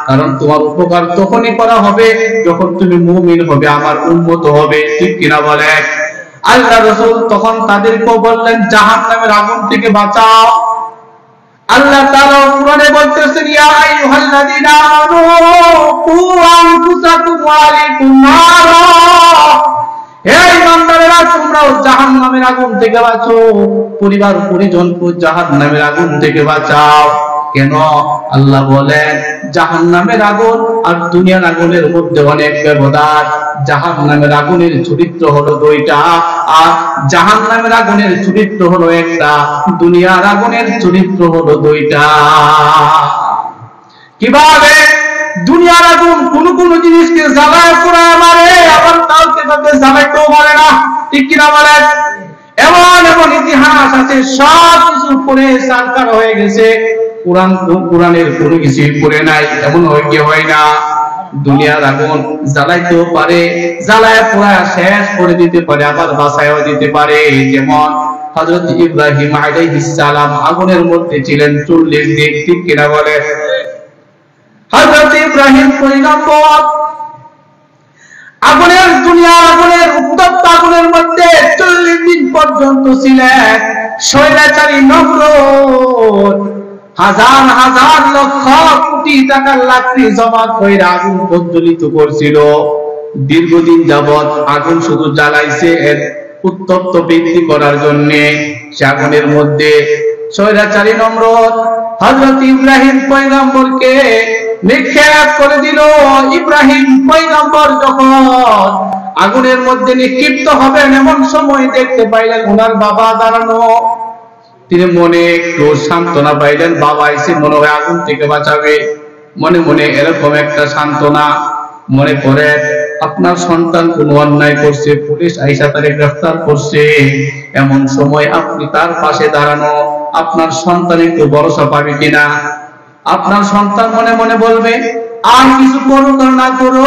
কারণ তোমার উপকার তখনই করা হবে যখন তুমি মুমিন হবে, আমার উম্মত হবে, ঠিক কিনা বলে? আল্লাহ রাসূল তখন তাদেরকেও বললেন, জাহান্নামের আগুন থেকে বাঁচাও। আল্লাহ তাআলা কোরআনে বলতেছেন, ইয়া আইয়ুহাল্লাযীনা আমানু কু আনফুসাকুম ওয়া আলাইকুম নারা। হে ঈমানদারেরা, তোমরাও জাহান্নামের আগুন থেকে বাঁচো, পরিবার পরিজনকে জাহান্নামের আগুন থেকে বাঁচাও। কেন? আল্লাহ বলেন, জাহান্নামের আগুন আর দুনিয়ার আগুনের মধ্যে অনেক ব্যবধান। জাহান্নামের আগুনের চরিত্র হলো দুইটা, আর জাহান্নামের আগুনের চরিত্র হলো একটা, দুনিয়ার আগুনের চরিত্র হলো দুইটা। কিভাবে? দুনিয়ার আগুন কোন কোন জিনিসকে জ্বালায় পোড়ায় মারে, আবার কাউকে তাকে জ্বালাইতেও পারে না, ঠিক কিনা বলেন? এমন এমন ইতিহাস আছে, সব কিছু পড়ে সারকার হয়ে গেছে, কোরআনের কোনো কিছুই পড়ে নাই, এমন হয় না। দুনিয়ার আগুন জ্বালাইতেও পারে, জ্বালায় পোড়ায় শেষ করে দিতে পারে, আবার বাঁচাইও দিতে পারে। যেমন হযরত ইব্রাহিম আলাইহিস সালাম আগুনের মধ্যে ছিলেন 40 দিন, ঠিক কিনা বলে? হযরত ইব্রাহিম পয়গম্বর আগুনের, দুনিয়ার আগুনের, উত্তপ্ত আগুনের মধ্যে 40 দিন পর্যন্ত ছিলেন। স্বৈরাচারী নমরুদ হাজার হাজার লক্ষ কোটি টাকার লাকড়ি জমা করে আগুন প্রজ্বলিত করছিল। দীর্ঘদিন যাবৎ আগুন শুধু জ্বালাইছে এর উত্তপ্ত বৃদ্ধি করার জন্য। সে আগুনের মধ্যে স্বৈরাচারী নমরুদ হযরত ইব্রাহিম পয়গম্বরকে নিক্ষেপ করে দিল। ইব্রাহিম পয়গম্বর যখন আগুনের মধ্যে নিক্ষিপ্ত হবেন, এমন সময় দেখতে পাইলেন ওনার বাবা দাঁড়ানো। তিনি মনে একটু সান্ত্বনা পাইলেন, বাবা এসে মনে হয় আগুন থেকে বাঁচাবে। মনে মনে এরকম একটা সান্ত্বনা, মনে করে আপনার সন্তান কোন অন্যায় করছে, পুলিশ আইসা তাকে গ্রেফতার করছে, এমন সময় আপনি তার পাশে দাঁড়ানো, আপনার সন্তান একটু ভরসা পাবে কিনা? আপনার সন্তান মনে মনে বলবে, আর কিছু করো আর না করো,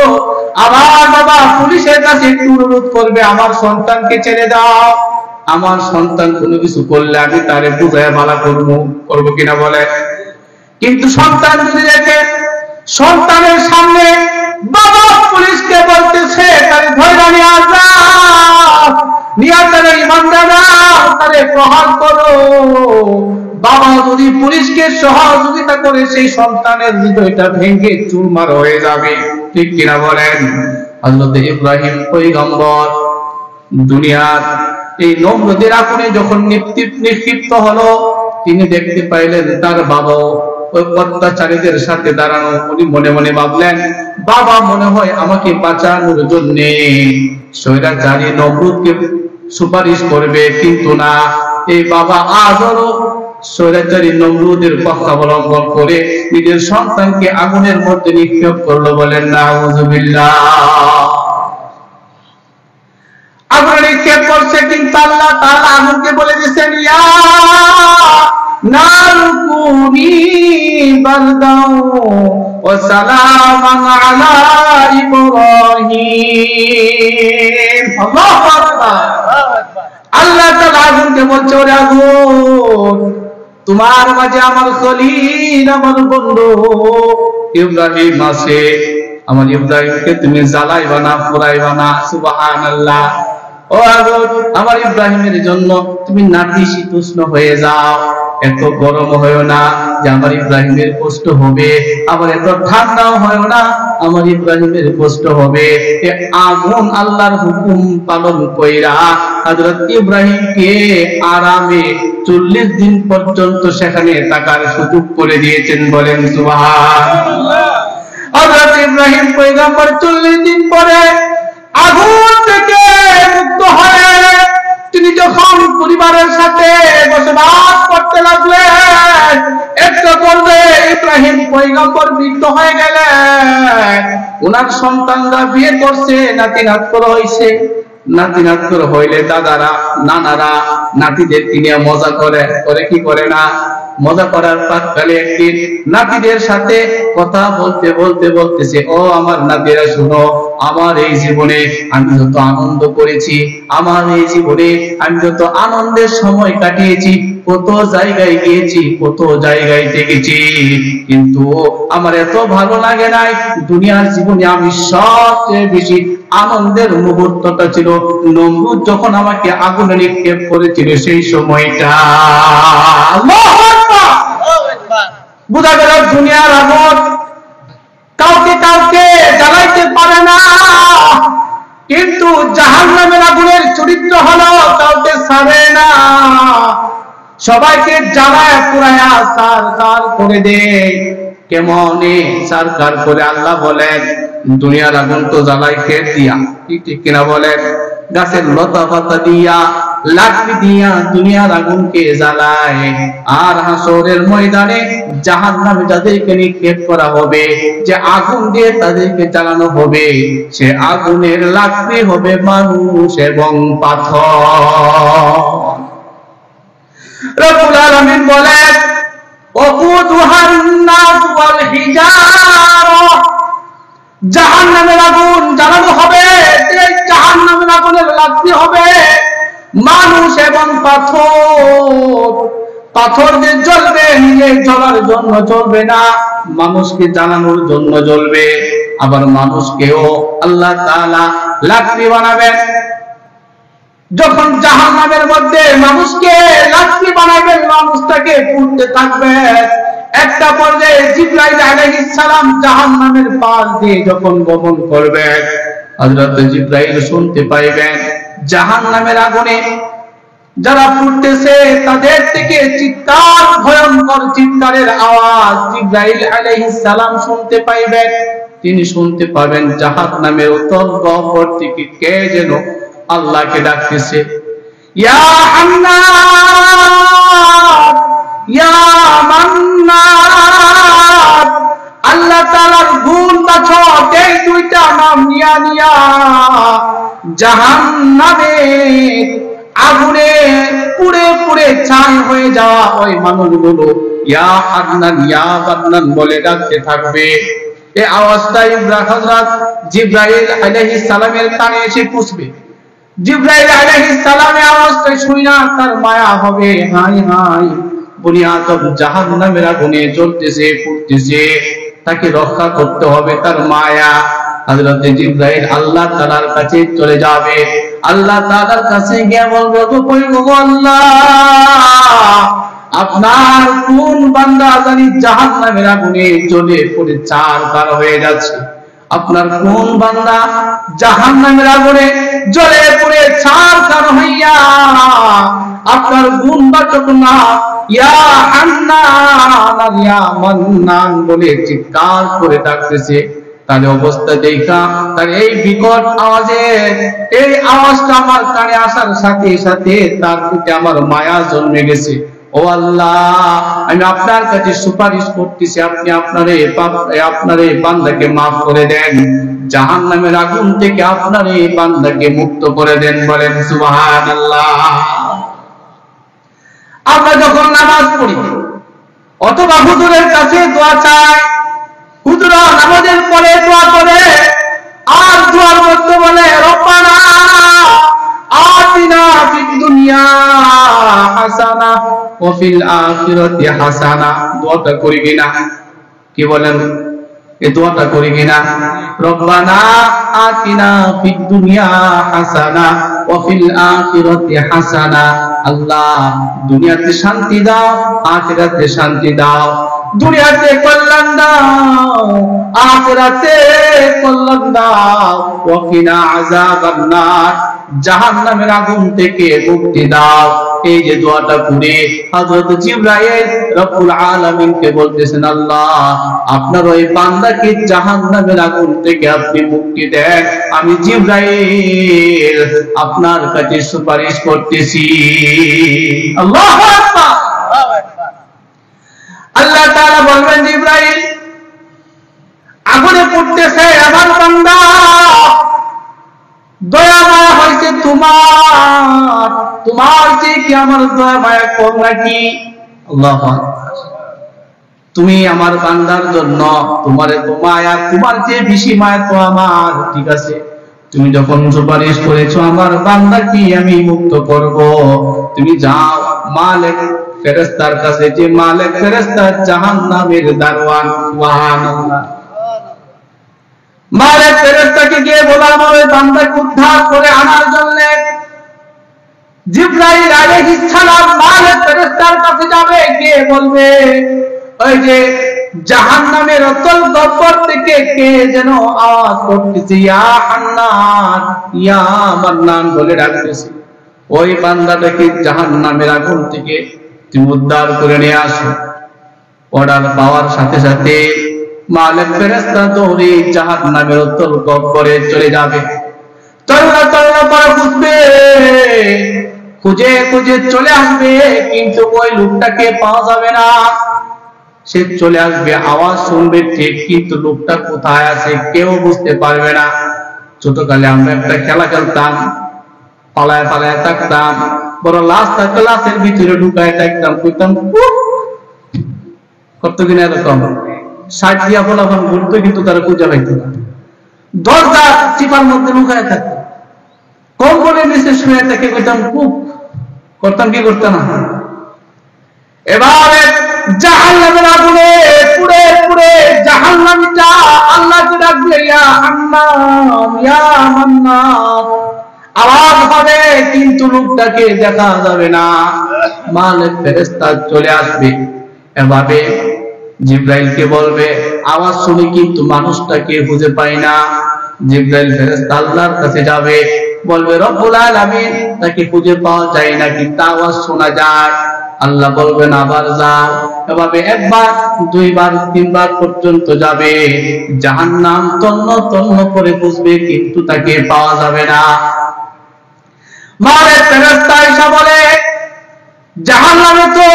আবার বাবা পুলিশের কাছে একটু অনুরোধ করবে, আমার সন্তানকে ছেড়ে দাও। আমার সন্তান কোনো কিছু করলে আমি তারে বুঝায় ভালো করবো কিনা বলে। কিন্তু সন্তান যদি দেখে সন্তানের সামনে বাবা পুলিশকে বলতেছে তারে ধরে নিয়ে আসা, নিয়ে তারে ইমানদারা তারে প্রহার করো, বাবা যদি পুলিশকে সহযোগিতা করে সেই সন্তানের হৃদয়টা ভেঙে চুরমার হয়ে যাবে, ঠিক কিনা বলেন? হযরত ইব্রাহিম পয়গম্বর দুনিয়ার এই নমরুদের আগুনে যখন নিক্ষিপ্ত হলো, তিনি দেখতে পাইলেন তার বাবা ওই অত্যাচারীদের সাথে দাঁড়ানো। উনি মনে মনে ভাবলেন, বাবা মনে হয় আমাকে বাঁচানোর জন্য স্বৈরাচারী নমরুদকে সুপারিশ করবে, কিন্তু না, এই বাবা আজও স্বৈরাচারী নমরুদের পক্ষ অবলম্বন করে নিজের সন্তানকে আগুনের মধ্যে নিক্ষেপ করলো। বলেন নাউযুবিল্লাহ। আগুনে নিক্ষেপ করছে, কিন্তু আল্লাহ তাআলা আগুনকে বলে দিয়েছেন, ইয়া নারকুনি বারদাও ওয়া সালামান আলা ইব্রাহিম। আল্লাহু আকবার। আল্লাহ তাআলা আগুনকে বলছে, ওরে আগুন, তোমার মাঝে আমার খলিল, আমার বন্ধু ইব্রাহিম আছে, আমার ইব্রাহিমকে তুমি জ্বালাইবা না, পোড়াইবা না। সুবহানাল্লাহ। ও আগুন, আমার ইব্রাহিমের জন্য তুমি নাতিশীতোষ্ণ হয়ে যাও, এত গরম হয়েও না যে আমার ইব্রাহিমের কষ্ট হবে, আবার এত ঠান্ডাও হয় না আমার ইব্রাহিমের কষ্ট হবে। আগুন আল্লাহর হুকুম পালন কইরা হযরত ইব্রাহিমকে আরামে 40 দিন পর্যন্ত সেখানে থাকার সুযোগ করে দিয়েছেন। বলেন সুবহানাল্লাহ। হযরত ইব্রাহিম পয়গম্বর 40 দিন পরে আগুন থেকে মুক্ত হয়ে তিনি যখন পরিবারের সাথে বসবাস করতে লাগলেন, একটা পর্যায়ে ইব্রাহিম পয়গম্বর বৃদ্ধ হয়ে গেলেন। ওনার সন্তানরা বিয়ে করছে, নাতি-নাতকর হইছে। নাতি-নাতকর হইলে দাদারা নানারা নাতিদেরকে নিয়ে মজা করে কি করে না? মজা করার প্রাক্কালে একদিন নাতিদের সাথে কথা বলতেছে, ও আমার নাতিরা শুনো, আমার এই জীবনে আমি যত আনন্দ করেছি, আমার এই জীবনে আমি যত আনন্দের সময় কাটিয়েছি, কত জায়গায় গিয়েছি, কত জায়গায় দেখেছি, কিন্তু আমার এত ভালো লাগে নাই। দুনিয়ার জীবনে আমি সবচেয়ে বেশি আনন্দের মুহূর্তটা ছিল নমরুদ যখন আমাকে আগুনে নিক্ষেপ করেছিল, সেই সময়টা। আল্লাহু আকবার। বুঝা গেল দুনিয়ার আগুন কাউকে জ্বালাইতে পারে না, কিন্তু জাহান্নামের আগুনের চরিত্র হলো কাউকে ছাড়ে না, সবাইকে জ্বালায় পুরায়া সারকার করে দেয়। কেমনে সারকার করে? আল্লাহ বলেন, দুনিয়ার আগুন তো জ্বালাই খেত দিয়া, ঠিক কিনা বলেন? গাছের লতা পাতা দিয়া, লাকড়ি দিয়া দুনিয়ার আগুনকে জ্বালায়। আর হাসরের ময়দানে জাহান্নামে যাদেরকে নিক্ষেপ করা হবে, যে আগুন দিয়ে তাদেরকে জ্বালানো হবে, সে আগুনের লাকড়ি হবে মানুষ এবং পাথর। রব্বুল আলামিন বলেন, ওয়াকুদুহান নাস ওয়াল হিজারা, জাহান্নামের আগুন জ্বালানো হবে, এই জাহান্নামের আগুনের লাকড়ি হবে মানুষ এবং পাথর। পাথর যে জ্বলবে নিজে জ্বলার জন্য জ্বলবে না, মানুষকে জ্বালানোর জন্য জ্বলবে। আবার মানুষকেও আল্লাহ তাআলা লাকড়ি বানাবেন। যখন জাহান্নামের মধ্যে মানুষকে লাকড়ি বানাবেন, মানুষটাকে পুড়তে থাকবে, একটা পর্যায়ে জিবরাইল আলাইহিস সালাম জাহান্নামের পাশ দিয়ে যখন গমন করবেন, হযরত জিবরাইল শুনতে পাইবেন জাহান্নামের আগুনে যারা পুড়তেছে তাদের থেকে চিৎকার, ভয়ঙ্কর চিৎকারের আওয়াজ জিবরাইল আলাইহিস সালাম শুনতে পাইবেন। তিনি শুনতে পাবেন জাহান্নামের অন্তর থেকে কে যেন আল্লাহকে ডাকতেছে, ইয়া হান্নান, ইয়া মান্নান। আল্লাহ তাআলার গুণ বাচক এই দুইটা নাম নিয়া নিয়া জাহান্নামে আগুনে পুড়ে পুড়ে ছাই হয়ে যাওয়া ওই মানুষগুলো ইয়া হান্নান ইয়া বান্নান বলে ডাকতে থাকবে। এই আওয়াজটা হযরত জিবরাইল আলাইহিস সালামের কানে এসে পৌঁছবে। জিবরাইল আলাইহিস সালামের আওয়াজটা শুনে তার মায়া হবে, হাই হাই বনি আদম জাহান্নামের আগুনে জ্বলতেছে, পুড়তেছে, তাকে রক্ষা করতে হবে। তার মায়া হযরত জিবরাইল আল্লাহ তাআলার কাছে চলে যাবে। আল্লাহ তাআলার কাছে গিয়ে বলবে, গো আল্লাহ, আপনার কোন বান্দা জানি জাহান্নামের আগুনে জ্বলে পুড়ে ছারখার হয়ে যাচ্ছে। আপনার কোন বান্দা জাহান্নামের আগুনে জ্বলে পুড়ে ছারখার হইয়া আপনার গুণবাচক নাম ইয়া হান্নান ইয়া মান্নান বলে চিৎকার করে ডাকতেছে। তার অবস্থা দেখা তার এই বিকট আওয়াজে এই আওয়াজটা আমার কানে আসার সাথে সাথে তার প্রতি আমার মায়া জন্মে গেছে। ও আল্লাহ, আমি আপনার কাছে সুপারিশ করতেছি, আপনি আপনার এই বান্দাকে মাফ করে দেন, জাহান্নামের আগুন থেকে আপনার এই বান্দাকে মুক্ত করে দেন। বলেন সুবহানাল্লাহ। আমরা যখন নামাজ পড়ি অথবা হুজুরের কাছে দোয়া চাই, হুজুরা নামাজের পরে দোয়া করে আর দোয়ার মধ্যে বলে রব্বানা আতিনা ফিদ দুনিয়া হাসানা ওয়া ফিল আখিরাতি হাসানা, দোয়াটা করি কিনা? কি বলেন, এই দোয়াটা করি কিনা? রব্বানা আতিনা ফিদ দুনিয়া হাসানা ওয়া ফিল আখিরাতি হাসানা, আল্লাহ দুনিয়াতে শান্তি দাও, আখিরাতে শান্তি দাও। দুনিয়াতে কল্যাণ দাও, আখিরাতে কল্যাণ দাও। ওয়া কিনা আযাবান নার, জাহান্নামের আগুন থেকে মুক্তি দাও। এই যে দোয়াটা পড়ে হযরত জিবরাইল রব্বুল আলামিনকে বলতেছেন, আল্লাহ আপনার ওই বান্দাকে জাহান্নামের আগুন থেকে আপনি মুক্তি দেন, আমি জিবরাইল আপনার কাছে সুপারিশ করতেছি। আল্লাহু আকবার। আল্লাহ তাআলা বলবেন, জিবরাইল আগুনে পড়তেছে আমার বান্দা, দয়া মায়া হয়েছে তোমার চেয়ে কি আমার দয়া মায়া কম নাকি? আল্লাহু আকবার। তুমি আমার বান্দার জন্য তোমার এত মায়া, তোমার চেয়ে বেশি মায়া তো আমার। ঠিক আছে, তুমি যখন সুপারিশ করেছো আমার বান্দাকে আমি মুক্ত করব, তুমি যাও মালিক ফেরেশতার কাছে, যে মালিক ফেরেশতা জাহান্নামের দারওয়ান। সুবহানাল্লাহ। মালিক ফেরেশতাকে গিয়ে বলা আমার ওই বান্দাকে উদ্ধার করে আনার জন্য জিবরাইল আলাইহিস সালাম মালিক ফেরেশতার কাছে যাবে, গিয়ে বলবে ওই যে জাহান্নামের অতল গহ্বর থেকে কে যেন আওয়াজ করতেছে, ইয়া হান্নান ইয়া মান্নান বলে ডাকতেছে। ওই বান্দাটাকে জাহান্নামের আগুন থেকে তুমি উদ্ধার করে নিয়ে আসো। অর্ডার পাওয়ার সাথে সাথে মালিক ফেরেশতা দৌড়ে জাহান্নামের অতল গহ্বরে চলে যাবে। চলনা পরে খুঁজবে, খুঁজে খুঁজে চলে আসবে, কিন্তু ওই লোকটাকে পাওয়া যাবে না। সে চলে আসবে, আওয়াজ শুনবে ঠিক, কিন্তু লোকটা কোথায় আছে কেউ বুঝতে পারবে না। ছোটকালে আমরা একটা খেলা খেলতাম, পালায় পালায় থাকতাম, বড় লাশ থাকলে লাশের ভিতরে ঢুকায় থাকতাম, কইতাম কতদিন এরকম 60 দিয়া ফলাফল ঘুরতো, কিন্তু তারা খুঁজে পাইত না। দরজা চিপার মধ্যে লুকায় থাকতো, কম্বলের নিচে শুয়ে থেকে কইতাম কুক করতাম, কি করতাম না। এবারে জাহান্নামের আগুনে পুড়ে পুড়ে জাহান্নামীটা আল্লাহকে ডাকবে, ইয়া হান্নান ইয়া মান্নান, আওয়াজ হবে কিন্তু লোকটাকে দেখা যাবে না। মালিক ফেরেশতা চলে আসবে, এভাবে জিবরাইলকে বলবে, আওয়াজ শুনে কিন্তু মানুষটাকে খুঁজে পাই না। জিবরাইল ফেরেশতা আল্লাহর কাছে যাবে, বলবে রব্বুল আলামিন তাকে খুঁজে পাওয়া যায় না, কিন্তু আওয়াজ শোনা যায়। আল্লাহ বলবেন আবার যাও। এভাবে একবার, দুইবার, তিনবার পর্যন্ত যাবে, জাহান্নাম তন্ন তন্ন করে খুঁজবে, কিন্তু তাকে পাওয়া যাবে না। মালিক ফেরেশতা এসে বলে, জাহান্নামে তো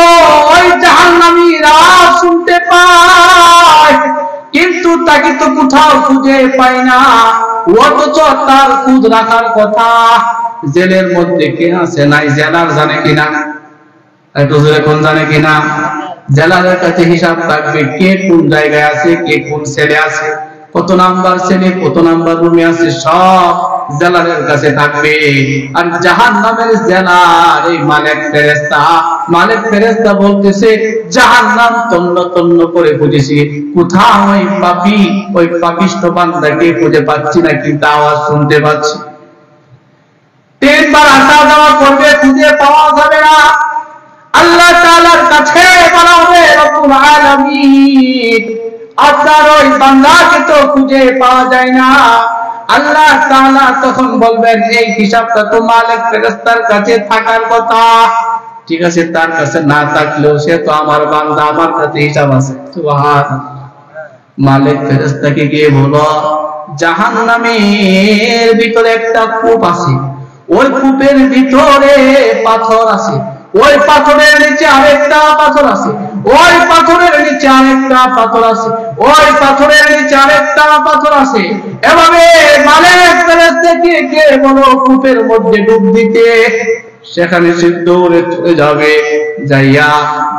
ওই জাহান্নামীরা শুনতে পায়, কিন্তু কিন্তু তাকে তো কোথাও খুঁজে পাই না, অথচ তার খোঁজ রাখার কথা। জেলের মধ্যে কে আছে নাই জেলার জানে কিনা? একটু জোরে কোন জানে কিনা? জেলারের কাছে হিসাব থাকবে কে কোন জায়গায় আছে, কে কোন সেলে আছে, কত নাম্বার সেলে কত নাম্বার রুমে আছে, সব জেলারের কাছে থাকবে। আর জাহান্নামের জেলার এই মালিক ফেরেশতা বলতেছে জাহান্নাম তন্ন তন্ন করে খুঁজেছি, কোথাও ওই পাপিষ্ঠ বান্দাকে খুঁজে পাচ্ছি না, কিন্তু আওয়াজ শুনতে পাচ্ছি। 3 বার আসা যাওয়া করবে, খুঁজে পাওয়া যাবে না। আল্লাহ তাআলার কাছে বলা হবে রব্বুল আলামিন আপনার ওই বান্দাকে তো খুঁজে পাওয়া যায় না। আল্লাহ তাআলা তখন বলবেন এই হিসাবটা তো মালিক ফেরেশতার কাছে থাকার কথা। ঠিক আছে, তার কাছে না থাকলেও সে তো আমার বান্দা, আমার কাছে হিসাব আছে। সুবহানাল্লাহ। মালিক ফেরেশতাকে গিয়ে বলো জাহান্নামের ভিতরে একটা কূপ আছে, ওই কূপের ভিতরে পাথর আছে, ওই পাথরের নিচে আরেকটা পাথর আছে, ওই পাথরের নিচে আরেকটা পাথর আছে, ওই পাথরের নিচে আরেকটা পাথর আছে। এভাবে মালিক ফেরেশতাকে কে বলো কূপের মধ্যে ডুব দিতে। সেখানে সে দৌড়ে চলে যাবে, যাইয়া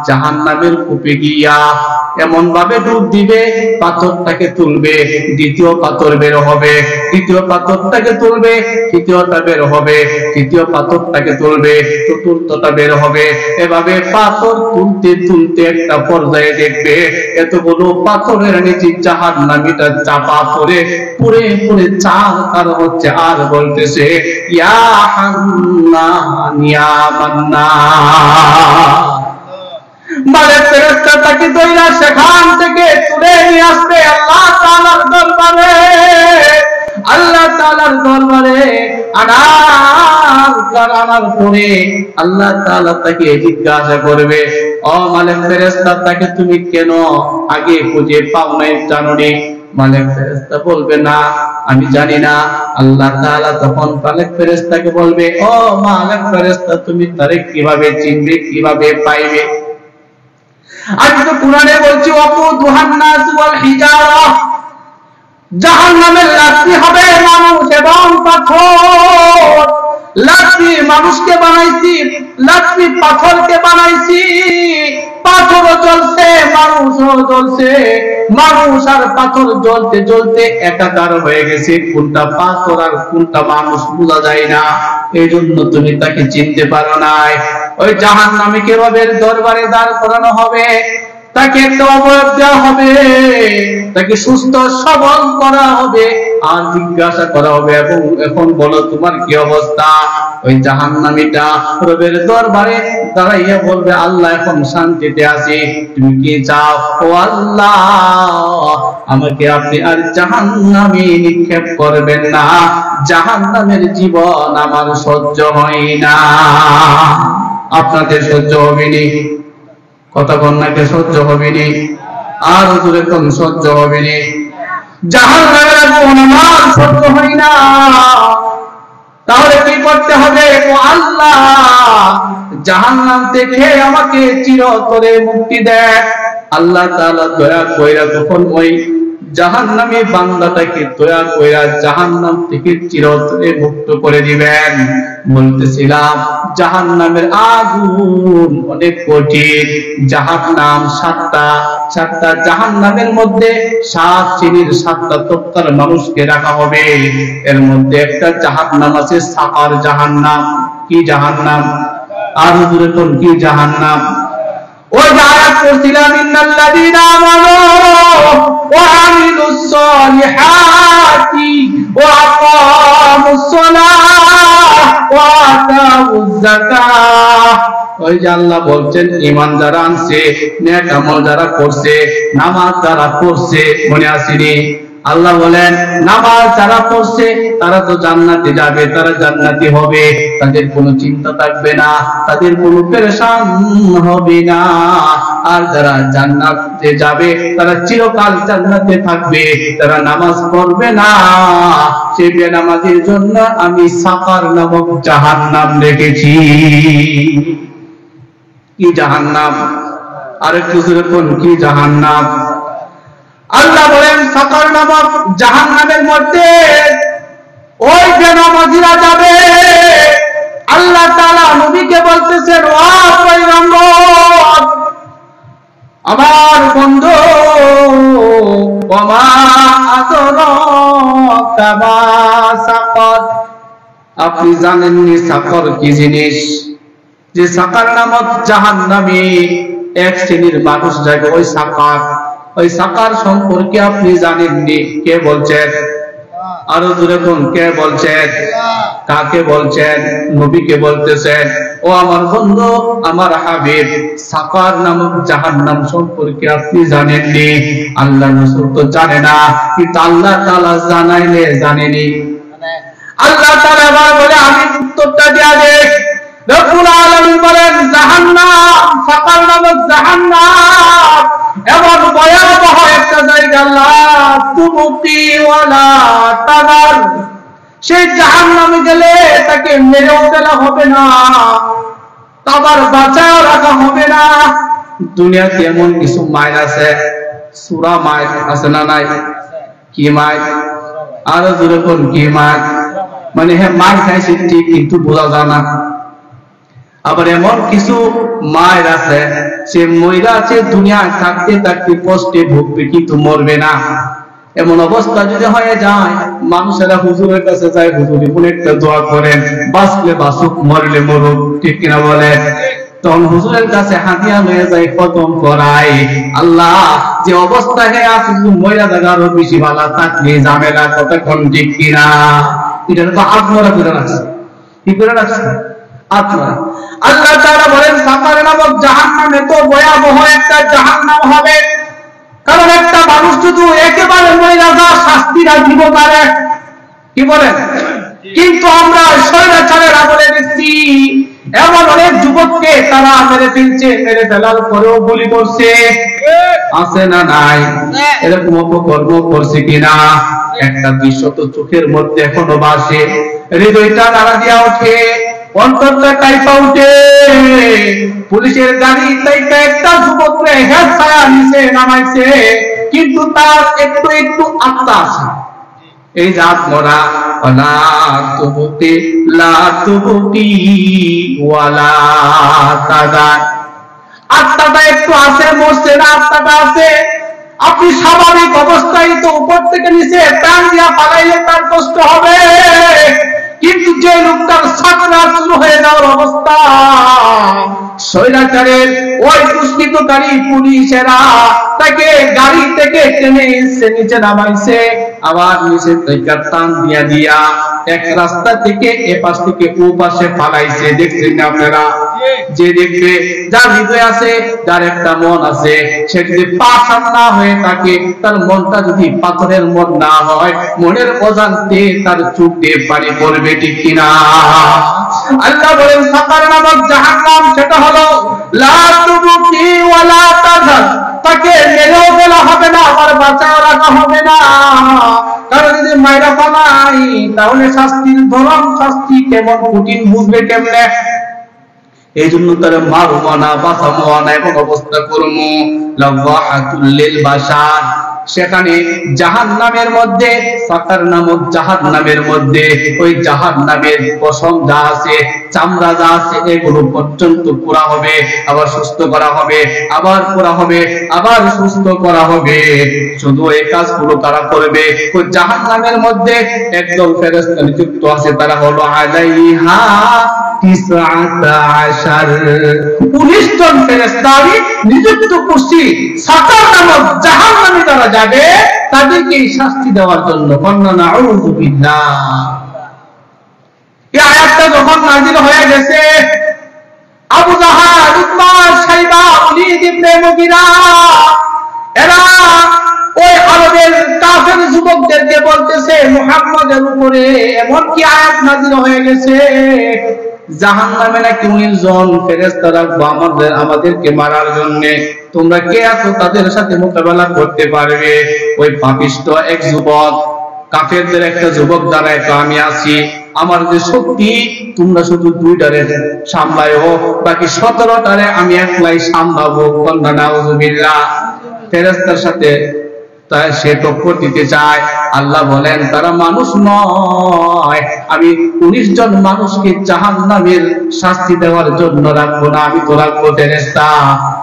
জাহান্নামের কূপে গিয়া এমন ভাবে ডুব দিবে পাথরটাকে তুলবে, দ্বিতীয় পাথর বের হবে, তৃতীয় পাথরটাকে তুলবে, তৃতীয়টা বের হবে, তৃতীয় পাথরটাকে তুলবে, চতুর্থটা বের হবে। এভাবে পাথর তুলতে তুলতে একটা পর্যায়ে দেখবে এতগুলো পাথরের নিচে জাহান্নামীটা চাপা পড়ে পুরে পুরে চাল হচ্ছে, আর বলতেছে ইয়া হান্নান ইয়া মান্নান। মালিক ফেরেশতা তাকে দইরা সেখান থেকে তুলে নিয়ে আসবে আল্লাহ তাআলার দরবারে। আল্লাহ তাআলার দরবারে আনার পরে আল্লাহ তাআলা তাকে জিজ্ঞাসা করবে ও মালিক ফেরেশতা তাকে তুমি কেন আগে খুঁজে পাও নাই জানোনি? মালিক ফেরেশতা বলবে না আমি জানি না। আল্লাহ তাআলা তখন মালিক ফেরেশতাকে বলবে ও মালিক ফেরেশতা তুমি তারে কিভাবে চিনবে, কিভাবে পাইবে? আজ তো কুরআনে বলছি ওয়াকুদুহান নাস ওয়াল হিজারা, জাহান্নামের লাকড়ি হবে মানুষ এবং পাথর। লাকড়ি মানুষকে বানাইছি, লাকড়ি পাথরকে বানাইছি, পাথরও জ্বলছে মানুষও জ্বলছে, মানুষ আর পাথর জ্বলতে জ্বলতে একাকার হয়ে গেছে, কোনটা পাথর আর কোনটা মানুষ বোঝা যায় না। এই জন্য তুমি তাকে চিনতে পারো নাই। ওই জাহান্নামী কিভাবে দরবারে দাঁড় করানো হবে, তাকে একটা অবয়ব দেওয়া হবে, তাকে সুস্থ সবল করা হবে, আর জিজ্ঞাসা করা হবে এবং এখন বলো তোমার কি অবস্থা? ওই জাহান্নামীটা রবের দরবারে দাঁড়াইয়া বলবে আল্লাহ এখন শান্তিতে আছি, তুমি কি চাও? ও আল্লাহ আমাকে আপনি আর জাহান্নামে নিক্ষেপ করবেন না, জাহান্নামের জীবন আমার সহ্য হয় না। আপনাদের সহ্য হবে নি? কথা কন্যাকে সহ্য হবে নি? আর জোরে কোন সহ্য হবে নি? জাহান্নামের আগুন আমার সহ্য হয় না। তাহলে কি করতে হবে? ও আল্লাহ জাহান্নাম থেকে আমাকে চিরতরে মুক্তি দেয়। আল্লাহ তাআলা দয়া কইরা তখন ওই জাহান্নামী বান্দাটাকে দয়া কইরা জাহান্নাম থেকে চিরতরে মুক্ত করে দিবেন। বলতেছিলাম জাহান্নামের আগুন অনেক কঠিন। জাহান্নাম 7টা জাহান্নামের মধ্যে 7 শ্রেণীর 7টা তত্ত্বের মানুষকে রাখা হবে। এর মধ্যে একটা জাহান্নাম আছে সাকার জাহান্নাম। কি জাহান্নাম? আর দূরে কোন কি জাহান্নাম? ওই আয়াত পড়ছিলাম ইন্নাল্লাযীনা আমানু ওয়া আমিলুস সালিহাতি ওয়া আকামুস সালাহ ওয়া আতাউয যাকাত। ওই যে আল্লাহ বলছেন ঈমান যারা আনছে, নেক আমল যারা করছে, নামাজ যারা পড়ছে, মনে আসেনি? আল্লাহ বলেন নামাজ যারা পড়ছে তারা তো জান্নাতে যাবে, তারা জান্নাতি হবে, তাদের কোনো চিন্তা থাকবে না, তাদের কোনো পেরেশান হবে না। আর যারা জান্নাতে যাবে তারা চিরকাল জান্নাতে থাকবে, তারা নামাজ পড়বে না, সেই বেনামাজির জন্য আমি সাকার নামক জাহান্নাম রেখেছি। কি জাহান্নাম? আরেকটু জোরে কোন কি জাহান্নাম? আল্লাহ বলেন সাকার নামক জাহান্নামের মধ্যে ওই বেনামাজিরা যাবে। আল্লাহ তাআলা নবীকে বলতেছেন, ও পয়গম্বর, আমার বন্ধু, ওমা আদরাকা মা সাকার, আপনি জানেননি সাকার কি জিনিস? যে সাকার নামক জাহান্নামে এক শ্রেণীর মানুষ যাবে ওই সাকার, ওই সাকার সম্পর্কে আপনি জানেননি। কে বলছেন? আরো জোরে কোন কে বলছেন? কাকে বলছেন? নবীকে বলতেছেন, ও আমার বন্ধু, আমার হাবিব, সাকার নামক জাহান্নাম সম্পর্কে আপনি জানেননি। আল্লাহ রাসূল তো জানে না, কিন্তু আল্লাহ তাআলা জানাইলে জানেনি। আল্লাহ তাআলা বলে, আমি উত্তরটা দেয়া দেই। রব্বুল আলামিন বলেন, জাহান্নাম, সাকার নামক জাহান্নাম এমন ভয়াবহ একটা জায়গা, লা তুবকি ওয়ালা তাদার, সেই জাহান্নামে গেলে তাকে মেরেও ফেলা হবে না, আবার বাঁচাও রাখা হবে না। দুনিয়াতে এমন কিছু মাইল আছে, সূরা মাইল আছে না নাই? কি মাইল? আরো জোরে কোন কি মাইল? মানে হ্যাঁ, মাইল খাইছে ঠিক, কিন্তু বোঝা যায় না। আবার এমন কিছু মায়ের আছে, সে মহিলা আছে দুনিয়ায় থাকতে থাকতে কষ্টে ভুগবে কিন্তু মরবে না। এমন অবস্থা যদি হয়ে যায়, মানুষেরা হুজুরের কাছে যায়, হুজুর কোন একটা দোয়া করেন, বাঁচলে বাঁচুক, মরলে মরুক, ঠিক কিনা বলে? তখন হুজুরের কাছে হাতিয়া হয়ে যায়, খতম করায়। আল্লাহ যে অবস্থায় আছে, মহিলা জায়গা আরো বেশি ভালো থাকলে ঝামেলা কতক্ষণ, ঠিক কিনা? এটা তো আত্মরা করে রাখছে। কি করে রাখছে? আত্মরা। আল্লাহ তাআলা বলেন, সাকার নামক জাহান্নামে তো ভয়াবহ একটা জাহান্নাম হবে। কারণ একটা মানুষ যদি একেবারে মহিলা যা শাস্তিরা দিব পারে, কি বলেন? কিন্তু আমরা স্বৈরাচারের আমলে দেখছি এমন অনেক যুবককে তারা মেরে ফেলছে, মেরে ফেলার পরেও গুলি করছে, আছে না নাই? এরকম অপকর্ম করছে কিনা? একটা দৃশ্য তো চোখের মধ্যে এখনো ভাসে, হৃদয়টা নাড়া দিয়া ওঠে, অন্তরটা কাঁপা ওঠে। পুলিশের গাড়ি থেকে একটা যুবককে হেডছায়া নিচে নামাইছে, কিন্তু তার একটু একটু আত্মা আছে। এই জাত মরা, ওয়ালা তুবকি লা তুবকি ওয়ালা তাদার, আত্মাটা একটু আছে, মরছে না, আত্মাটা আছে। আপনি স্বাভাবিক অবস্থায় তো উপর থেকে নিচে প্রাণ দিয়া পালাইলে তার কষ্ট হবে, কিন্তু যে লোকটার সাকরাত শুরু হয়ে যাওয়ার অবস্থা, স্বৈরাচারের ওই দুষ্কৃতকারী পুলিশেরা তাকে গাড়ি থেকে টেনে নিচে নামাইছে, আবার নিচে থেকে টান দিয়া দিয়া এক রাস্তা থেকে এ পাশ থেকে ও পাশে ফালাইছে। দেখছেন না আপনারা? যে দেখবে, যার হৃদয় আছে, যার একটা মন আছে, সে যদি পাথর না হয়ে থাকে, তার মনটা যদি পাথরের মন না হয়, মনের অজান্তে তার চোখ দিয়ে পানি পড়বে, ঠিক কিনা? আল্লাহ বলেন, সাকার নামক জাহান্নাম সেটা হলো লা তুবকি ওয়ালা তাযার, তাকে মেরেও ফেলা হবে না, আবার বাঁচাও রাখা হবে না। কারণ যদি মাইরা পালাই, তাহলে শাস্তির ধরন, শাস্তি কেমন কঠিন বুঝবে কেমনে? এই জন্য তারা মারবো না, বাঁচাবো না, এমন অবস্থা করবো। লাওয়াহাতুল লিল বাশার, সেখানে জাহান্নামের মধ্যে, সাকার নামক জাহান্নামের মধ্যে ওই জাহান্নামের পশম যা আছে, চামড়া যা আছে, এগুলো পর্যন্ত পুরা হবে, আবার সুস্থ করা হবে, আবার পুরা হবে, আবার সুস্থ করা হবে। শুধু এই কাজগুলো তারা করবে। ওই জাহান্নামের মধ্যে একদল ফেরেশতা নিযুক্ত আছে, তারা হলো আলাইহা 19 জন ফেরেশতা আমি নিযুক্ত করছি সাকার নামক জাহান্নামে যারা যাবে তাদেরকে শাস্তি দেওয়ার জন্য। নাউযু বিল্লাহ। এই আয়াতটা যখন নাযিল হয়ে গেছে, আবু জাহাল, উতবা, শাইবা, ওলীদ ইবনে মুগীরা এরা ওই আরবের কাফের যুবকদেরকে বলতেছে, মুহাম্মদের উপরে এমন কি আয়াত নাযিল হয়ে গেছে, জাহান্নামে নাকি 19 জন ফেরেশতা রাখবো আমাদেরকে মারার জন্য। তোমরা কে আছো তাদের সাথে মোকাবেলা করতে পারবে? ওই পাপিষ্ঠ এক যুবক, কাফেরদের একটা যুবক দাঁড়ায়, তো আমি আছি, আমার যে শক্তি, তোমরা শুধু 2টারে সামলাইও, বাকি 17টারে আমি একলাই সামলাবো। নাউযু বিল্লাহ। ফেরেশতার সাথে তাই সে টক্কর দিতে চায়। আল্লাহ বলেন তারা মানুষ নয়, আমি 19 জন মানুষকে জাহান্নামের শাস্তি দেওয়ার জন্য রাখবো না, আমি তো রাখবো ফেরেশতা।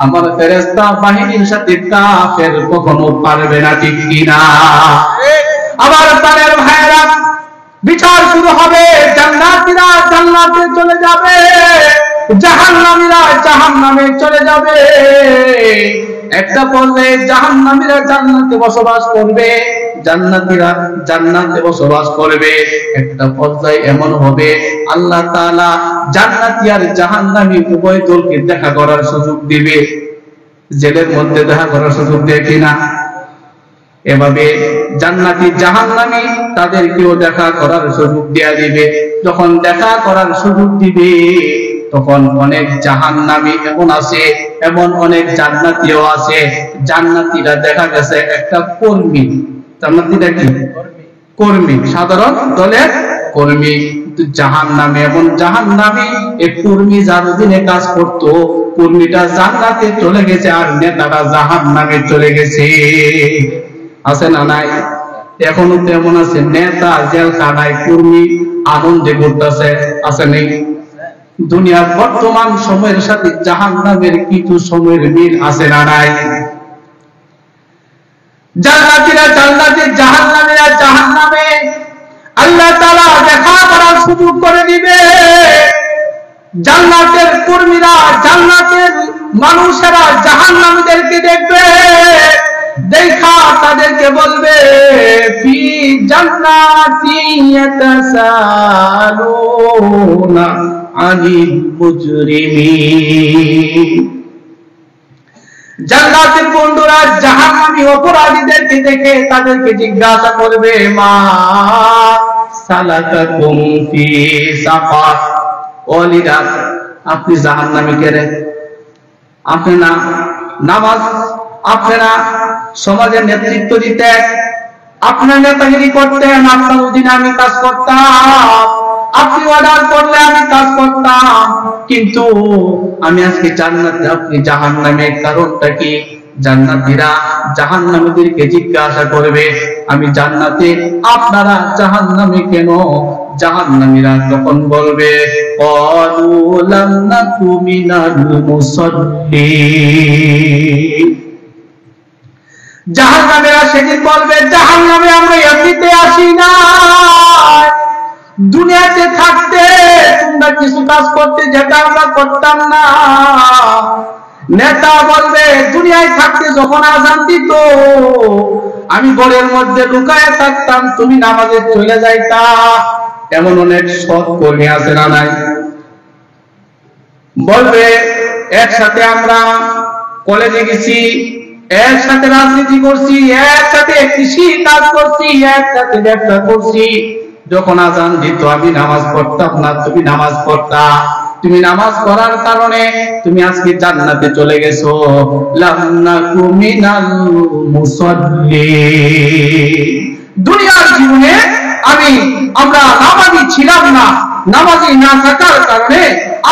আমার ফেরেশতা বাহিনীর সাথে কাফের কখনো পারবে না, ঠিক কিনা? আবার তাদের ভাইয়েরা, বিচার শুরু হবে, জান্নাতীরা জান্নাতে চলে যাবে, জাহান্নামীরা জাহান্নামে চলে যাবে। একটা পর্যায়ে জাহান্নামীরা জান্নাতে বসবাস করবে, জান্নাতীরা জান্নাতে বসবাস করবে। একটা পর্যায়ে এমন হবে আল্লাহ তাআলা জান্নাতী আর জাহান্নামী উভয় দলকে দেখা করার সুযোগ দিবে। জেলের মধ্যে দেখা করার সুযোগ দেয় কিনা? এভাবে জান্নাতী জাহান্নামী তাদেরকেও দেখা করার সুযোগ দেয়া দিবে। যখন দেখা করার সুযোগ দিবে তখন অনেক জাহান্নামী এমন আছে, এমন অনেক জান্নাতীও আছে। জান্নাতীরা দেখা গেছে একটা কর্মী, জান্নাতীরা কি কর্মী, সাধারণ দলের কর্মী। কিন্তু জাহান্নামী এমন জাহান্নামী, এই কর্মী যার অধীনে কাজ করতো, কর্মীটা জান্নাতে চলে গেছে আর নেতারা জাহান্নামে চলে গেছে। আছে না নাই? এখনো তেমন আছে, নেতা জেলখানায়, কর্মী আনন্দে ঘুরতেছে, আছে নেই? দুনিয়ার বর্তমান সময়ের সাথে জাহান্নামের কিছু সময়ের মিল আছে না নাই? জান্নাতীরা জান্নাতে, জাহান্নামীরা জাহান্নামে। আল্লাহ তাআলা দেখা করার সুযোগ করে দিবে। জান্নাতের কর্মীরা, জান্নাতের মানুষেরা জাহান্নামীদেরকে দেখবে, দেখা তাদেরকে বলবে ফি জান্নাতি ইয়াতাসালুনা আনিল মুজরিমিন। জান্নাতের বন্ধুরা জাহান্নামী অপরাধীদেরকে দেখে তাদেরকে জিজ্ঞাসা করবে মা সালাকাকুম ফি সাকার। ওলিরা, আপনি জাহান্নামী কেন? আপনি না নামাজ, আপনারা সমাজের নেতৃত্ব দিতেন, আপনার নেতাগিরি করতেন, আপনার অধীনে আমি কাজ করতাম, আপনি অর্ডার করলে আমি কাজ করতাম, কিন্তু আমি আজকে জান্নাতে, আপনি জাহান্নামে। কারণটা কি? জান্নাতীরা জাহান্নামীদেরকে জিজ্ঞাসা করবে আমি জান্নাতে, আপনারা জাহান্নামে কেন? জাহান্নামীরা তখন বলবে ক্বালু লাম নাকু মিনাল মুসাল্লিন। জাহান্নামীরা সেদিন বলবে জাহান্নামে আমরা এমনিতে আসি না, দুনিয়াতে থাকতে তোমরা কিছু কাজ করতে যেটা আমরা করতাম না। নেতা বলবে দুনিয়ায় থাকতে যখন আযান দিত আমি ঘরের মধ্যে লুকায় থাকতাম, তুমি নামাজে চলে যাইতা। এমন অনেক সৎ কর্মী আছে না নাই? বলবে একসাথে আমরা কলেজে গেছি, একসাথে রাজনীতি করছি, একসাথে কৃষি কাজ করছি, একসাথে ব্যবসা করছি। যখন আযান দিত আমি নামাজ পড়তাম না, তুমি নামাজ পড়তা। তুমি নামাজ পড়ার কারণে তুমি আজকে জান্নাতে চলে গেছো। লাম নাকু মিনাল মুসাল্লিন। দুনিয়ার জীবনে আমরা নামাজি ছিলাম না, নামাজি না থাকার কারণে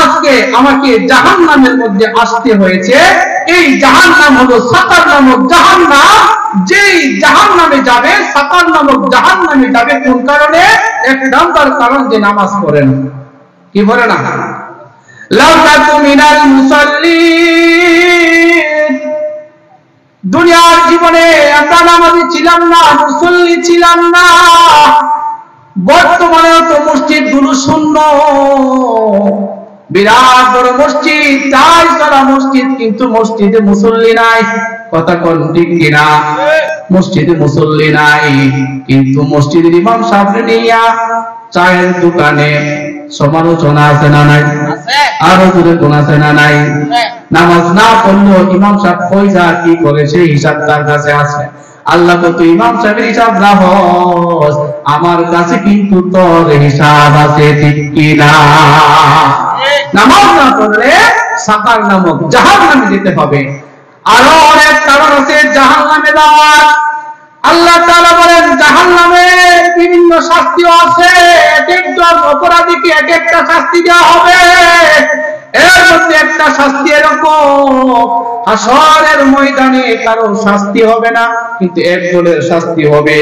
আজকে আমাকে জাহান্নামের মধ্যে আসতে হয়েছে। এই জাহান্নাম হলো সাকার নামক জাহান্নাম। যেই জাহান্নামে যাবে, সাকার নামক জাহান্নামে যাবে কোন কারণে? এক নাম্বার কারণ যে নামাজ পড়ে না। কি পড়ে না? লাম নাকু মিনাল মুসাল্লিন। দুনিয়ার জীবনে আমরা নামাজি ছিলাম না, মুসল্লি ছিলাম না। বর্তমানে তো মসজিদ গুলো শূন্য, বিরাট বড় মসজিদ, চাই সারা মসজিদ, কিন্তু মসজিদে মুসল্লি নাই। কথা কোন ঠিক কিনা? মসজিদে মুসল্লি নাই, কিন্তু মসজিদের ইমাম সাহেবকে নিয়া চায়ের দোকানে সমালোচনা আছে না নাই? আরো দূরে কোন আছে না নাই? নামাজ না পড়লেও ইমাম সাহেব পয়সা কি করে সেই হিসাব তার কাছে আছে। আল্লাহ তো ইমাম সাহেবের হিসাব রাখস, আমার কাছে কিন্তু তোর হিসাব আছে, ঠিক কিনা? নামাজ না পড়লে সাকার নামক জাহান্নামে যেতে হবে। আরো অনেক কারণ আছে জাহান্নামে যাওয়ার। আল্লাহ তাআলা বলেন জাহান্নামে বিভিন্ন শাস্তি আছে, এক একজন অপরাধীকে এক একটা শাস্তি দেওয়া হবে। এর মধ্যে একটা শাস্তি এরকম, হাসরের ময়দানে কারো শাস্তি হবে না, কিন্তু একজনের শাস্তি হবে,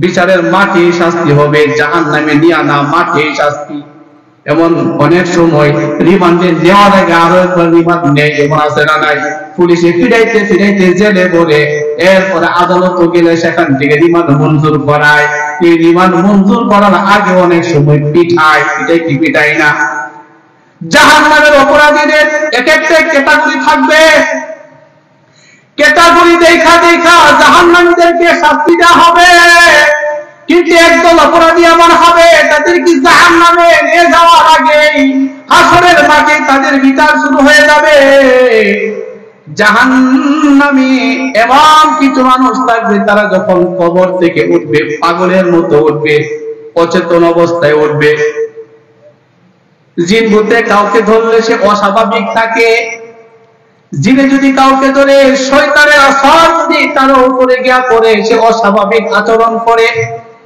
বিচারের মাঠে শাস্তি হবে, জাহান্নামে নিয়ে আনা মাঠে শাস্তি। এমন অনেক সময় রিমান্ডে নেওয়ার আগে আরো একবার রিমান্ড নেয়, এমন আছে না নাই? পুলিশে ফিরাইতে ফিরাইতে জেলে বলে, এরপরে আদালত গেলে সেখান থেকে রিমান্ড মঞ্জুর করায়। এই রিমান্ড মঞ্জুর করার আগে অনেক সময় পিঠায়, পিঠাই কি পিঠাই না? জাহান্নামের অপরাধীদের এক একটা ক্যাটাগরি থাকবে, ক্যাটাগরি দেখা দেখা জাহান্নামীদেরকে শাস্তি দেওয়া হবে। কিন্তু একদল অপরাধী এমন হবে, তাদেরকে জাহান্নামে নিয়ে যাওয়ার আগে হাসরের মাঠে তাদের বিচার শুরু হয়ে যাবে। জাহান্নামে এমন কিছু মানুষ থাকবে, তারা যখন কবর থেকে উঠবে পাগলের মতো উঠবে, অচেতন অবস্থায় উঠবে। জিন ভূতে কাউকে ধরলে সে অস্বাভাবিক থাকে, জিনে যদি কাউকে ধরে শয়তানের আসর যদি তার উপরে গিয়া পড়ে, সে অস্বাভাবিক আচরণ করে,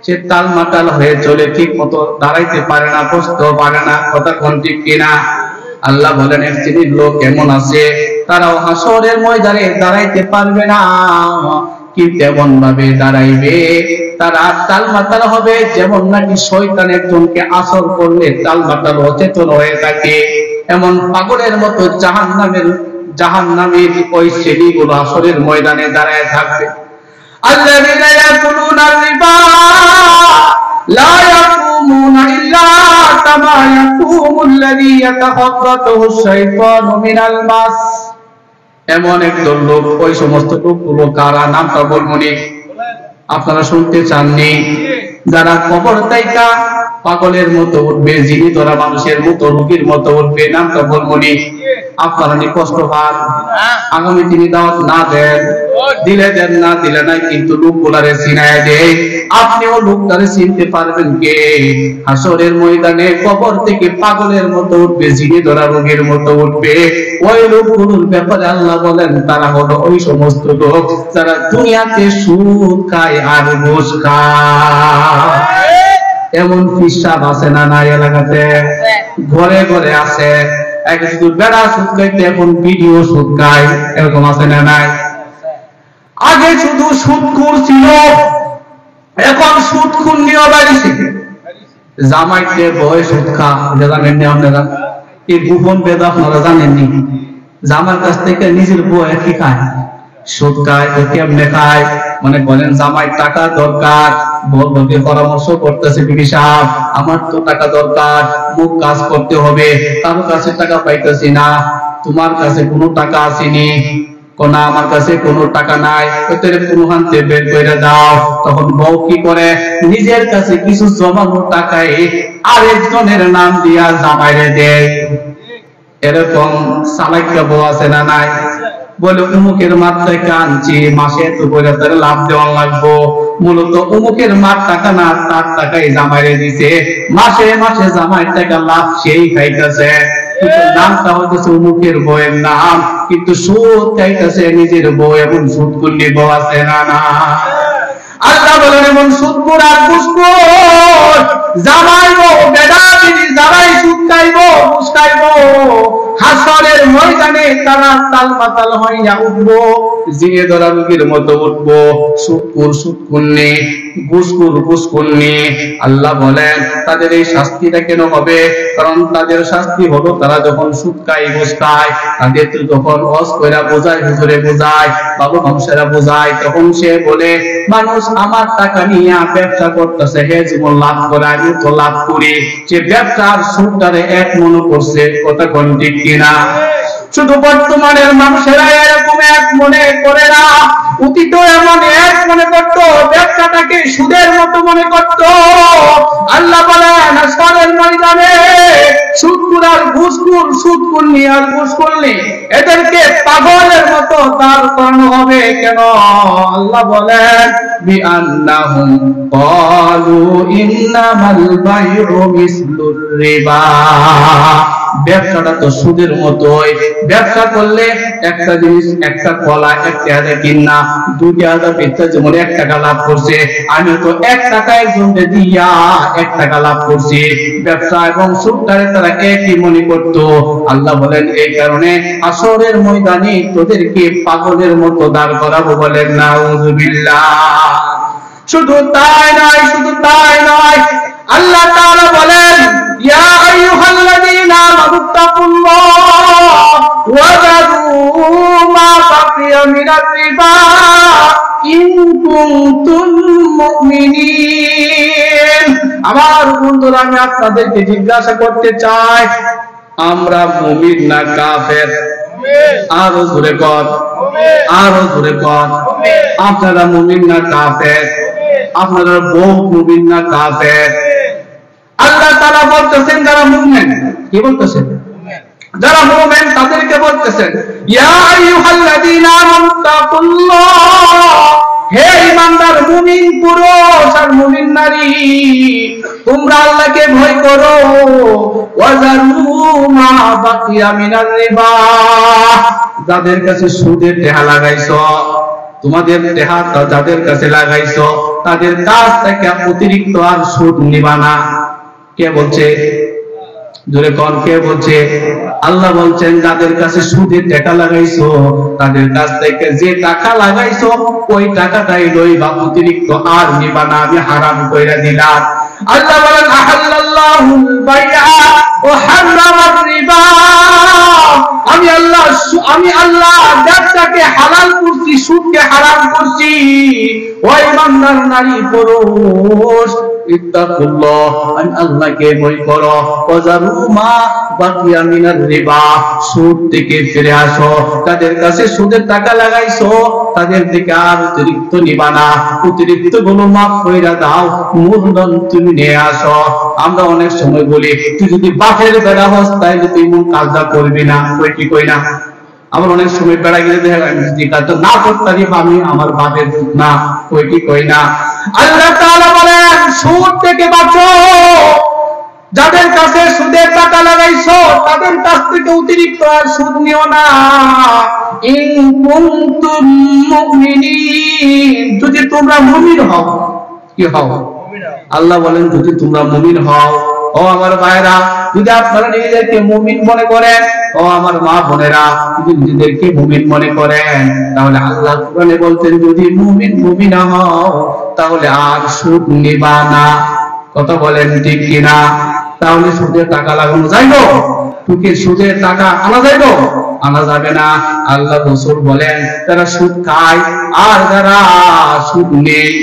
সে টালমাটাল হয়ে চলে, ঠিক মতো দাঁড়াইতে পারে না, বসতেও পারে না। কথা কোন ঠিক কিনা? আল্লাহ বলেন এক শ্রেণীর লোক এমন আছে, তারাও হাসরের ময়দানে দাঁড়াইতে পারবে না, কিন্তু এমন ভাবে দাঁড়াইবে তারা টালমাটাল হবে, যেমন নাকি শয়তান একজনকে আসর করলে টালমাটাল অচেতন হয়ে থাকে। এমন পাগলের মতো জাহান্নামের ওই শ্রেণীগুলো হাসরের ময়দানে দাঁড়ায় থাকবে। আল্লাযীনা ইয়াকুলুনা রিবা লা ইয়াকুমুনা ইল্লা কামা ইয়াকুমুল্লাযী ইয়াতাখাব্বাতুহু শাইতানু মিনাল মাস। এমন একদল লোক, ওই সমস্ত লোকগুলো কারা? নামটা বলবনি, আপনারা শুনতে চাননি? যারা কবর থেকে পাগলের মতো উঠবে, যিনি তোরা মানুষের মতো রোগীর মতো উঠবে। নামটা বলবনি, আপনারা নি কষ্ট পান। আগামী তিনি দাওয়াত না দেন, দিলে দেন, না দিলে নাই, কিন্তু লোকগুলারে চিনায় দেয়। আপনিও লোকটারে চিনতে পারবেন কে? হাসরের ময়দানে কবর থেকে পাগলের মতো উঠবে, যিনি ধরা রোগীর মতো উঠবে। ওই লোকগুলোর ব্যাপারে আল্লাহ বলেন, তারা হলো ওই সমস্ত লোক যারা দুনিয়াতে সুদ খায় আর ঘুষ খায়। এমন ফিসাব আছে না নাই এলাকাতে? ঘরে ঘরে আছে। এক শুধু বেড়া সুদ খাইতে, এখন ভিডিও সুদ খায়, এরকম আছে না নাই? আগে শুধু সুদখোর ছিল, এখন সুদখোর নিয়ে বাড়িছে। জামাইতে বয় সুদ খা, জানেননি আপনারা? এই গোপন বেদ আপনারা জানেননি? জামার কাছ থেকে নিজের বউ কি খায়? সুদ খায়। কেমনে খায়? মনে করেন জামাই টাকা দরকার, বউকে পরামর্শ করতেছে, বিবি সাহেব আমার তো টাকা দরকার, মুখ কাজ করতে হবে, কারো কাছে টাকা পাইতেছি না, তোমার কাছে কোনো টাকা আসেনি? কোনা আমার কাছে কোনো টাকা নাই, কোনো হাতে বের করে দাও। তখন বউ কি করে? নিজের কাছে কিছু জমানো টাকায় আরেকজনের নাম দিয়া জামাইরে দেয়। এরকম সালাইকা বউ আছে না নাই? বলে উমুকের মাত্রায় আনছি, মাসে এত করে তারা লাভ দেওয়া লাগবো। মূলত উমুকের মার টাকা না, তার টাকাই জামাইরে দিছে, মাসে মাসে জামাইয়ের টাকা লাভ সেই খাইতেছে। নামটা হইতেছে উমুকের বউয়ের নাম, কিন্তু সুদ খাইতেছে নিজের বউ। এমন সুদ করলে বউ আছে না না? আল্লাহ বলেন এমন সুদখোর আর ঘুষখোর জামাই বউ বেটা বিবি যারাই সুদ খাইব ঘুষ খাইব, হাসরের ময়দানে তারা তালমাতাল হইয়া উঠবো, জিনে ধরা রোগীর মতো উঠবো। সুদখোর সুদখোরনি, ঘুষখোর ঘুষখোরনি। আল্লাহ বলেন তাদের এই শাস্তিটা কেন হবে? কারণ তাদের শাস্তি হলো তারা যখন সুদ খায় ঘুষ খায়, তাদের যখন হজ কইরা বোঝায়, হুজুরে বোঝায়, বাবু মানুষেরা বোঝায়, তখন সে বলে মানুষ আমার টাকা নিয়ে ব্যবসা করতেছে, হে জীবন লাভ করে, আমি তো লাভ করি। যে ব্যবসার সুদটারে এক মনে করছে। কথা কোন ঠিক কিনা? শুধু বর্তমানের মানুষেরা এরকম এক মনে করে না, অতীত এমন এক মনে করত, ব্যবসাটাকে সুদের মতো মনে করত। আল্লাহ বলেন হাসরের ময়দানে সুদখোর আর ঘুষখোর, সুদখোর নিয়ে আর ঘুষখোর নিয়ে এদেরকে পাগলের মতো দাঁড় করানো হবে। কেন? আল্লাহ বলেন বিআন্নাহুম ক্বালু ইন্নামাল বাইউ মিসলুর রিবা। ব্যবসাটা তো সুদের মতোই। ব্যবসা করলে একটা জিনিস, একটা কলা 1 টাকা কিনা 2 টাকা বেচতে যেমন 1 টাকা লাভ করছে, আমি তো 1 টাকা একজনকে দিয়া 1 টাকা লাভ করছি। ব্যবসা এবং সুদটারে তারা একই মনে করতো। আল্লাহ বলেন এই কারণে হাসরের ময়দানে তোদেরকে পাগলের মতো দাঁড় করাবো। বলেন নাউযুবিল্লাহ। শুধু তাই নয়, শুধু তাই নয়, আল্লাহ তাআলা বলেন ইয়া আইয়ুহাল্লাযীনা আমানুত্তাকুল্লাহ ওয়া যারু মা বাকিয়া মিনার রিবা ইন কুনতুম মুমিনিন। আমার বন্ধুরা, আমি আপনাদেরকে জিজ্ঞাসা করতে চাই, আমরা মুমিন না কাফের? আরো জোরে কর, আরো জোরে কর। আপনারা মুমিন না কাফের? আপনারা বহু মুমিন না কাফের? আল্লাহ তাআলা বলতেছেন যারা মুমিন, কি বলতেছেন? যারা মুমিন তাদেরকে বলতেছেন ইয়া আইয়ুহাল্লাযীনা আমানুত্তাকুল্লাহ, হে ঈমানদার মুমিন পুরুষ আর মুমিন নারী, তোমরা আল্লাহকে ভয় করো। ওয়াজারু মা বাকিয়া মিনার রিবা, যাদের কাছে সুদের টাকা লাগাইছো, তোমাদের টাকা যাদের কাছে লাগাইছো তাদের কাছ থেকে অতিরিক্ত আর সুদ নিবা না। কে বলছে? জোরে কোন, কে বলছে? আল্লাহ বলছেন যাদের কাছে সুদের টাকা লাগাইছো তাদের কাছ থেকে যে টাকা লাগাইছো ওই টাকাটাই লইবা, অতিরিক্ত আর নিবা না, আমি হারাম কইরা দিলাম। আল্লাহ বলেন আহাল্লাল্লাহুল বাইআ ওয়া হারামার রিবা, আমি আল্লাহ ব্যবসাকে হালাল করছি, সুদকে হারাম করছি। ও ঈমানদার নারী পুরুষ, ইত্তাকুল্লাহ, আমি আল্লাহকে ভয় করো। ওয়াজারু মা বাকিয়া মিনার রিবা, সুদ থেকে ফিরে আসো। তাদের কাছে সুদের টাকা লাগাইছো তাদের থেকে আর অতিরিক্ত নিবা না, অতিরিক্ত গুলো মাফ কইরা দাও, মূলধন তুমি নিয়ে আসো। আমরা অনেক সময় বলি তুই যদি বাপের বেড়া হস তাইলে তুই মন কাজটা করবি না, কই কি কই না? আমার অনেক সময় বেড়া গেলে দেখা যায় যে কাজটা না করতে পারি আমি আমার বাপের না, কই কি কই না? আল্লাহ তাআলা বলেন সুদ থেকে বাঁচো। যাদের কাছে সুদের টাকা লাগাইছো তাদের কাছ থেকে অতিরিক্ত আর সুদ নিও না। ইন কুনতুম মুমিনিন, যদি তোমরা মুমিন হও। কি হও? আল্লাহ বলেন যদি তোমরা মুমিন হও। ও আমার ভাইরা, যদি আপনারা নিজেদেরকে মুমিন মনে করেন, ও আমার মা বোনেরা, যদি নিজেদেরকে মুমিন মনে করেন, তাহলে আল্লাহ কোরআনে বলতেন যদি মুমিনা হও তাহলে আর সুদ নিবা না। কথা বলেন ঠিক কিনা? তাহলে সুদের টাকা লাগানো যাইবো? তোকে সুদের টাকা আনা যাইবো? আনা যাবে না। আল্লাহ রাসূল বলেন যারা সুদ খায় আর যারা সুদ নেই,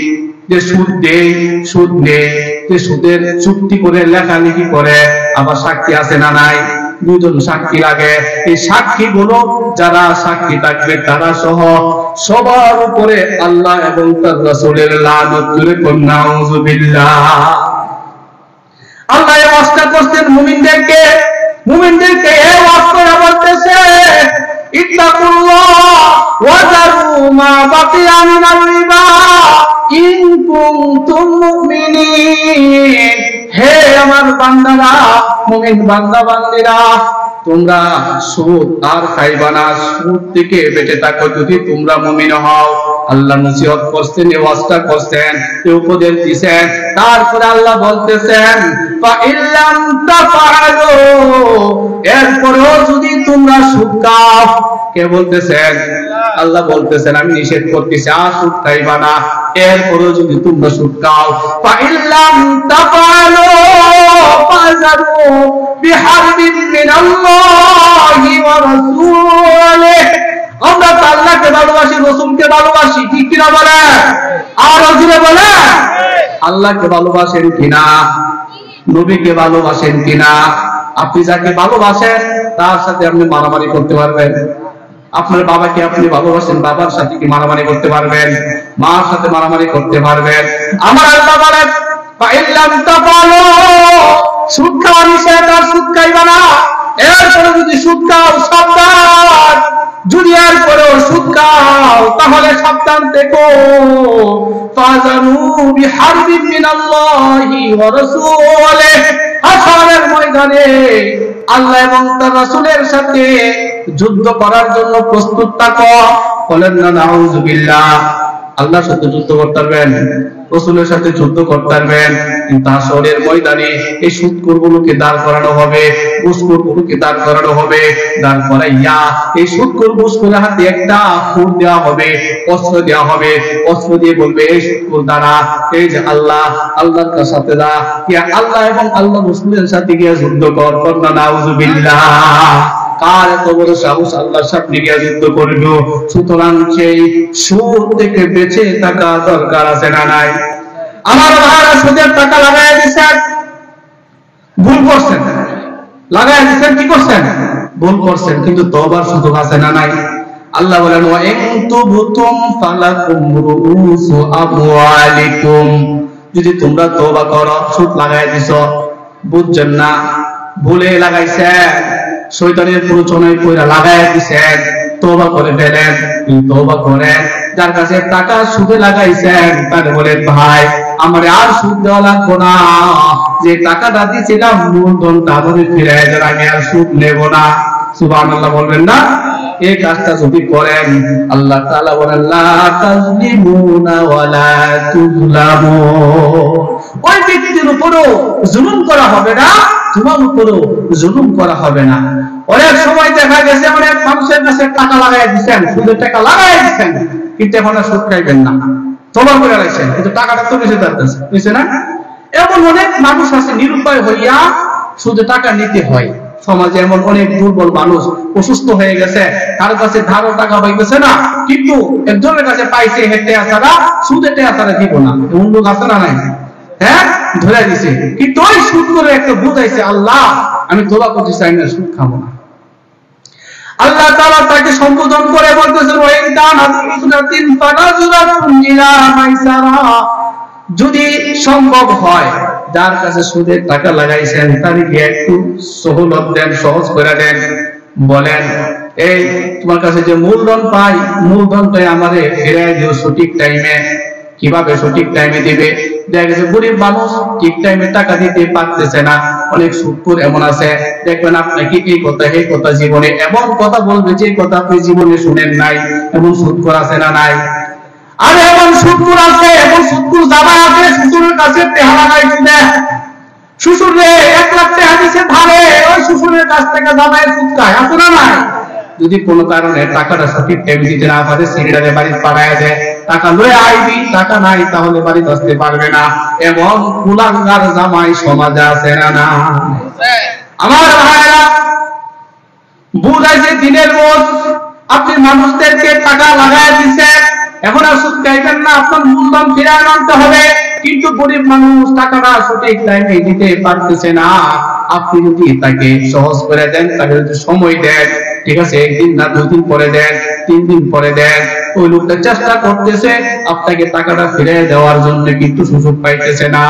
যে সুদ দেয় সুদ নেই, যে সুদের চুক্তি করে লেখালেখি করে, আবার সাক্ষী আছে না নাই? 2 জন সাক্ষী লাগে। এই সাক্ষী গুলো যারা সাক্ষী থাকবে তারা সহ সবার উপরে আল্লাহ এবং তার রাসূলের লানত। করে নাউযুবিল্লাহ। আল্লাহ এই ওয়াজটা করতেন মুমিনদেরকে এই ওয়াজ করে বলতেছে ইত্তাকুল্লাহ ওয়া যারু মা বাকিয়া মিনার রিবা ইন কুনতুম মুমিনিন। হে আমার বান্দারা, মুমিন বান্দা বান্দিরা, তোমরা সুদ আর খাইবা না, সুদ থেকে বেঁচে থাকো যদি তোমরা মুমিন হও। আল্লাহ নসিহত করতেন, ওয়াজটা করতেন, উপদেশ দিয়েছেন। তারপরে আল্লাহ বলতেছেন ফা ইল্লাম তাফআলু, এরপরেও যদি তোমরা সুদ খাও। কে বলতেছেন? আল্লাহ বলতেছেন আমি নিষেধ করতেছি আর সুদ খাইবা না, এরপরেও যদি তোমরা সুদ খাও। ফা ইল্লাম তাফআলু ফাযারু বিহারবিন মিনাল্লাহি ওয়া রাসূলিহি। আমরা আল্লাহকে ভালোবাসি, রাসূলকে ভালোবাসি, ঠিক কিনা বলে? আর রাসূলে বলে আল্লাহকে ভালোবাসেন কিনা, নবীকে ভালোবাসেন কিনা? আপনি যাকে ভালোবাসেন তার সাথে আপনি মারামারি করতে পারবেন? আপনার বাবাকে আপনি ভালোবাসেন, বাবার সাথে কি মারামারি করতে পারবেন? মার সাথে মারামারি করতে পারবেন? আমার আল্লাহ বলেন ফা ইল্লাম তাফআলু, সুদ খাওয়া নিষেধ, আর সুদ খাইবা না। এরপরে যদি সুদ খাও সাবধান, যদি আর পরেও সুদ খাও তাহলে সাবধান থেকো, ফাযানু বিহারবিন মিনাল্লাহি ওয়া রাসূলিহি, হাসরের ময়দানে আল্লাহ এবং তার রাসূলের সাথে যুদ্ধ করার জন্য প্রস্তুত থাকো। বলেন না নাউযুবিল্লাহ। আল্লাহর সাথে যুদ্ধ করতে পারবেন, রাসূলের সাথে যুদ্ধ করতে পারবেন, কিন্তু হাসরের ময়দানে এই সুদখোরগুলোকে দাঁড় করানো হবে, ঘুষখোরগুলোকে দাঁড় করানো হবে। দাঁড় করাইয়া এই সুদখোর ঘুষখোরের হাতে একটা খুর দেওয়া হবে, অস্ত্র দেওয়া হবে। অস্ত্র দিয়ে বলবে, এই সুদখোর দ্বারা এই যে আল্লাহর সাথে দা ইয়া আল্লাহ এবং আল্লাহ রাসূলের সাথে গিয়ে যুদ্ধ কর। করনা নাউযুবিল্লাহ। কার এত বড় সাহস আল্লাহর সামনে গিয়ে যুদ্ধ করবে? সুতরাং সেই সুদ থেকে বেঁচে থাকা দরকার আছে না নাই? আমার ভাইরা সুদের টাকা লাগায় দিচ্ছেন, ভুল করছেন, লাগায় দিচ্ছেন, কি করছেন? ভুল করছেন, কিন্তু তওবার সুযোগ আছে না নাই? আল্লাহ বলেন, ওয়া ইন তুবতুম ফালাকুম রুউসু আমওয়ালিকুম, যদি তোমরা তওবা করো, সুদ লাগায় দিছো, বুঝছেন না, ভুলে লাগাইছেন, শয়তানের প্ররোচনায় পড়ে লাগায় দিছেন, তওবা করে ফেলেন। তওবা করেন, যার কাছে টাকা সুদে লাগাইছেন তারে বলেন, ভাই আমারে আর সুদ দেওয়া লাগবে না, যে টাকাটা দিয়েছিলাম মূলধনটা আমাদের ফিরিয়ে দেন, আমি আর সুদ নেব না। সুবহানাল্লাহ বলবেন না? এই কাজটা যদি করেন, আল্লাহ তাআলা বলেন, লা তাজলিমুনা ওয়ালা তুজলামুন, ওই ব্যক্তির উপরও জুলুম করা হবে না, তোমার উপরও জুলুম করা হবে না। অনেক সময় দেখা গেছে অনেক মানুষের কাছে টাকা লাগাই দিচ্ছেন, সুদের টাকা লাগাই দিচ্ছেন, কিন্তু এখন আর সুদ খাইবেন না, তওবা করে রাখছেন, কিন্তু টাকাটা তো বেঁচে যাচ্ছে, বুঝছে না? এমন অনেক মানুষ আছে নিরুপায় হইয়া সুদে টাকা নিতে হয়। সমাজে এমন অনেক দুর্বল মানুষ, অসুস্থ হয়ে গেছে, কারো কাছে ধারও টাকা পাইতেছে না, কিন্তু একজনের কাছে পাইছে হেঁটে আসারা, সুদে টেয়াসারা দিব না, এমন লোক আছে না নাই? হ্যাঁ, ধরে দিছে, কিন্তু ওই সুদ করে একটা বুঝাইছে, আল্লাহ আমি তওবা করতে চাই না, সুদ খাবো না। আল্লাহ তাআলা তাকে সম্বোধন করে বলতেছেন, ওয়া ইন কানাত ইসরাতিন ফানাজুরাতুন ইলা মাইসারা, যদি সম্ভব হয় যার কাছে সুদের টাকা লাগাইছেন তাদেরকে একটু সহলত দেন, সহজ করে দেন, বলেন এই তোমার কাছে যে মূলধন পাই, মূলধনটাই আমারে ফিরিয়ে দিও সঠিক টাইমে। কিভাবে সঠিক টাইমে দিবে? দেখা গেছে গরিব মানুষ ঠিক টাইমে টাকা দিতে পারতেছে না, অনেক সুদখোর এমন আছে, দেখবেন আপনাকে এই কথা এই কথা জীবনে এমন কথা বলবে যে কথা আপনি জীবনে শুনেন নাই, এমন সুদখোর আছে না নাই? আর এমন সুদখোর আছে, এমন সুদখোর জামাই আছে, শ্বশুরের কাছে টাকা লাগাইছে, শ্বশুরে 1 লাখ টাকা দিছে ধারে, ওই শ্বশুরের কাছ থেকে জামাই সুদ খায়, আছে না নাই? যদি কোনো কারণে টাকাটা সঠিক টাইমে দিতে না পারে, সিরিয়ালে বাড়ি পাঠায় দেয়, টাকা লয়ে আইবি, টাকা নাই তাহলে বাড়িতে আসতে পারবে না, এমন কুলাঙ্গার জামাই সমাজে আছে না না? আমার ভাইরা, বুঝাইছে দিনের রোজ আপনি মানুষদেরকে টাকা লাগায় দিচ্ছেন, এখন আর সুদ খাইবেন না, আপনার মূলধন ফিরিয়ে আনতে হবে, কিন্তু গরিব মানুষ টাকাটা সঠিক টাইমে দিতে পারতেছে না। আপনি যদি তাকে সহজ করে দেন, তাকে যদি সময় দেন, ঠিক আছে, 1 দিন না 2 দিন পরে দেন, 3 দিন পরে দেন, ওই লোকটা চেষ্টা করতেছে আপনাকে টাকাটা ফিরিয়ে দেওয়ার জন্য, কিন্তু সুযোগ পাইতেছে না।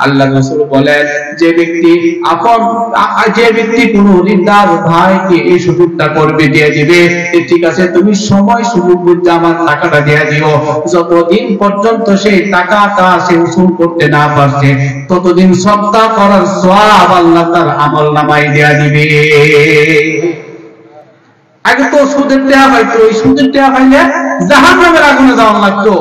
আল্লাহ রাসূল বলেন, যে ব্যক্তি কোন ঋণদার ভাইকে এই সুযোগটা করবে, দিয়ে দিবে, ঠিক আছে তুমি সময় সুযোগ বুঝে আমার টাকাটা দিয়ে দিও, যতদিন পর্যন্ত সেই টাকাটা সে উসুল করতে না পারছে ততদিন সদকা করার সওয়াব আল্লাহ তার আমলনামায় দিয়ে দিবে। আগে তো সুদের টাকা পাইতো, ওই সুদের টাকা পাইলে জাহান্নামের আগুনে যাওয়া লাগতো,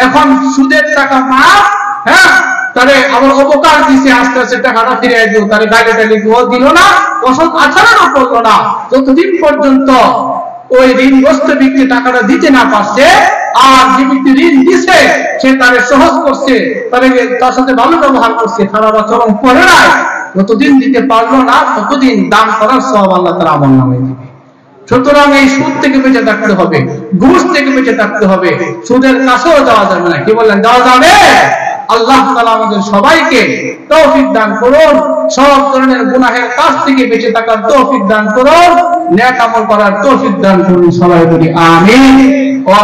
এখন সুদের টাকা মাফ, হ্যাঁ, তারে আবার অবকাশ দিছে, আস্তে আস্তে টাকাটা ফিরিয়ে দিও, তারে গাড়িটা লিখো দিল না, অসৎ আচরণও করলো না, যতদিন পর্যন্ত ওই ঋণগ্রস্ত ব্যক্তি টাকাটা দিতে না পারছে, আর যে ব্যক্তি ঋণ দিছে সে তারে সহজ করছে, তার সাথে ভালো ব্যবহার করছে, খারাপ আচরণ করে নাই, যতদিন দিতে পারলো না ততদিন দান করার সওয়াব আল্লাহ তাআলা আমলনামায় দিবে। সুতরাং এই সুদ থেকে বেঁচে থাকতে হবে, ঘুষ থেকে বেঁচে থাকতে হবে, সুদের কাছেও যাওয়া যাবে না। কি বললেন, যাওয়া যাবে? আল্লাহ তাআলা আমাদের সবাইকে তৌফিক দান করুন, সব ধরনের গুনাহের কাজ থেকে বেঁচে থাকার তৌফিক দান করুন, নেক আমল করার তৌফিক দান করুন, সবাই বলি আমিন। ওয়া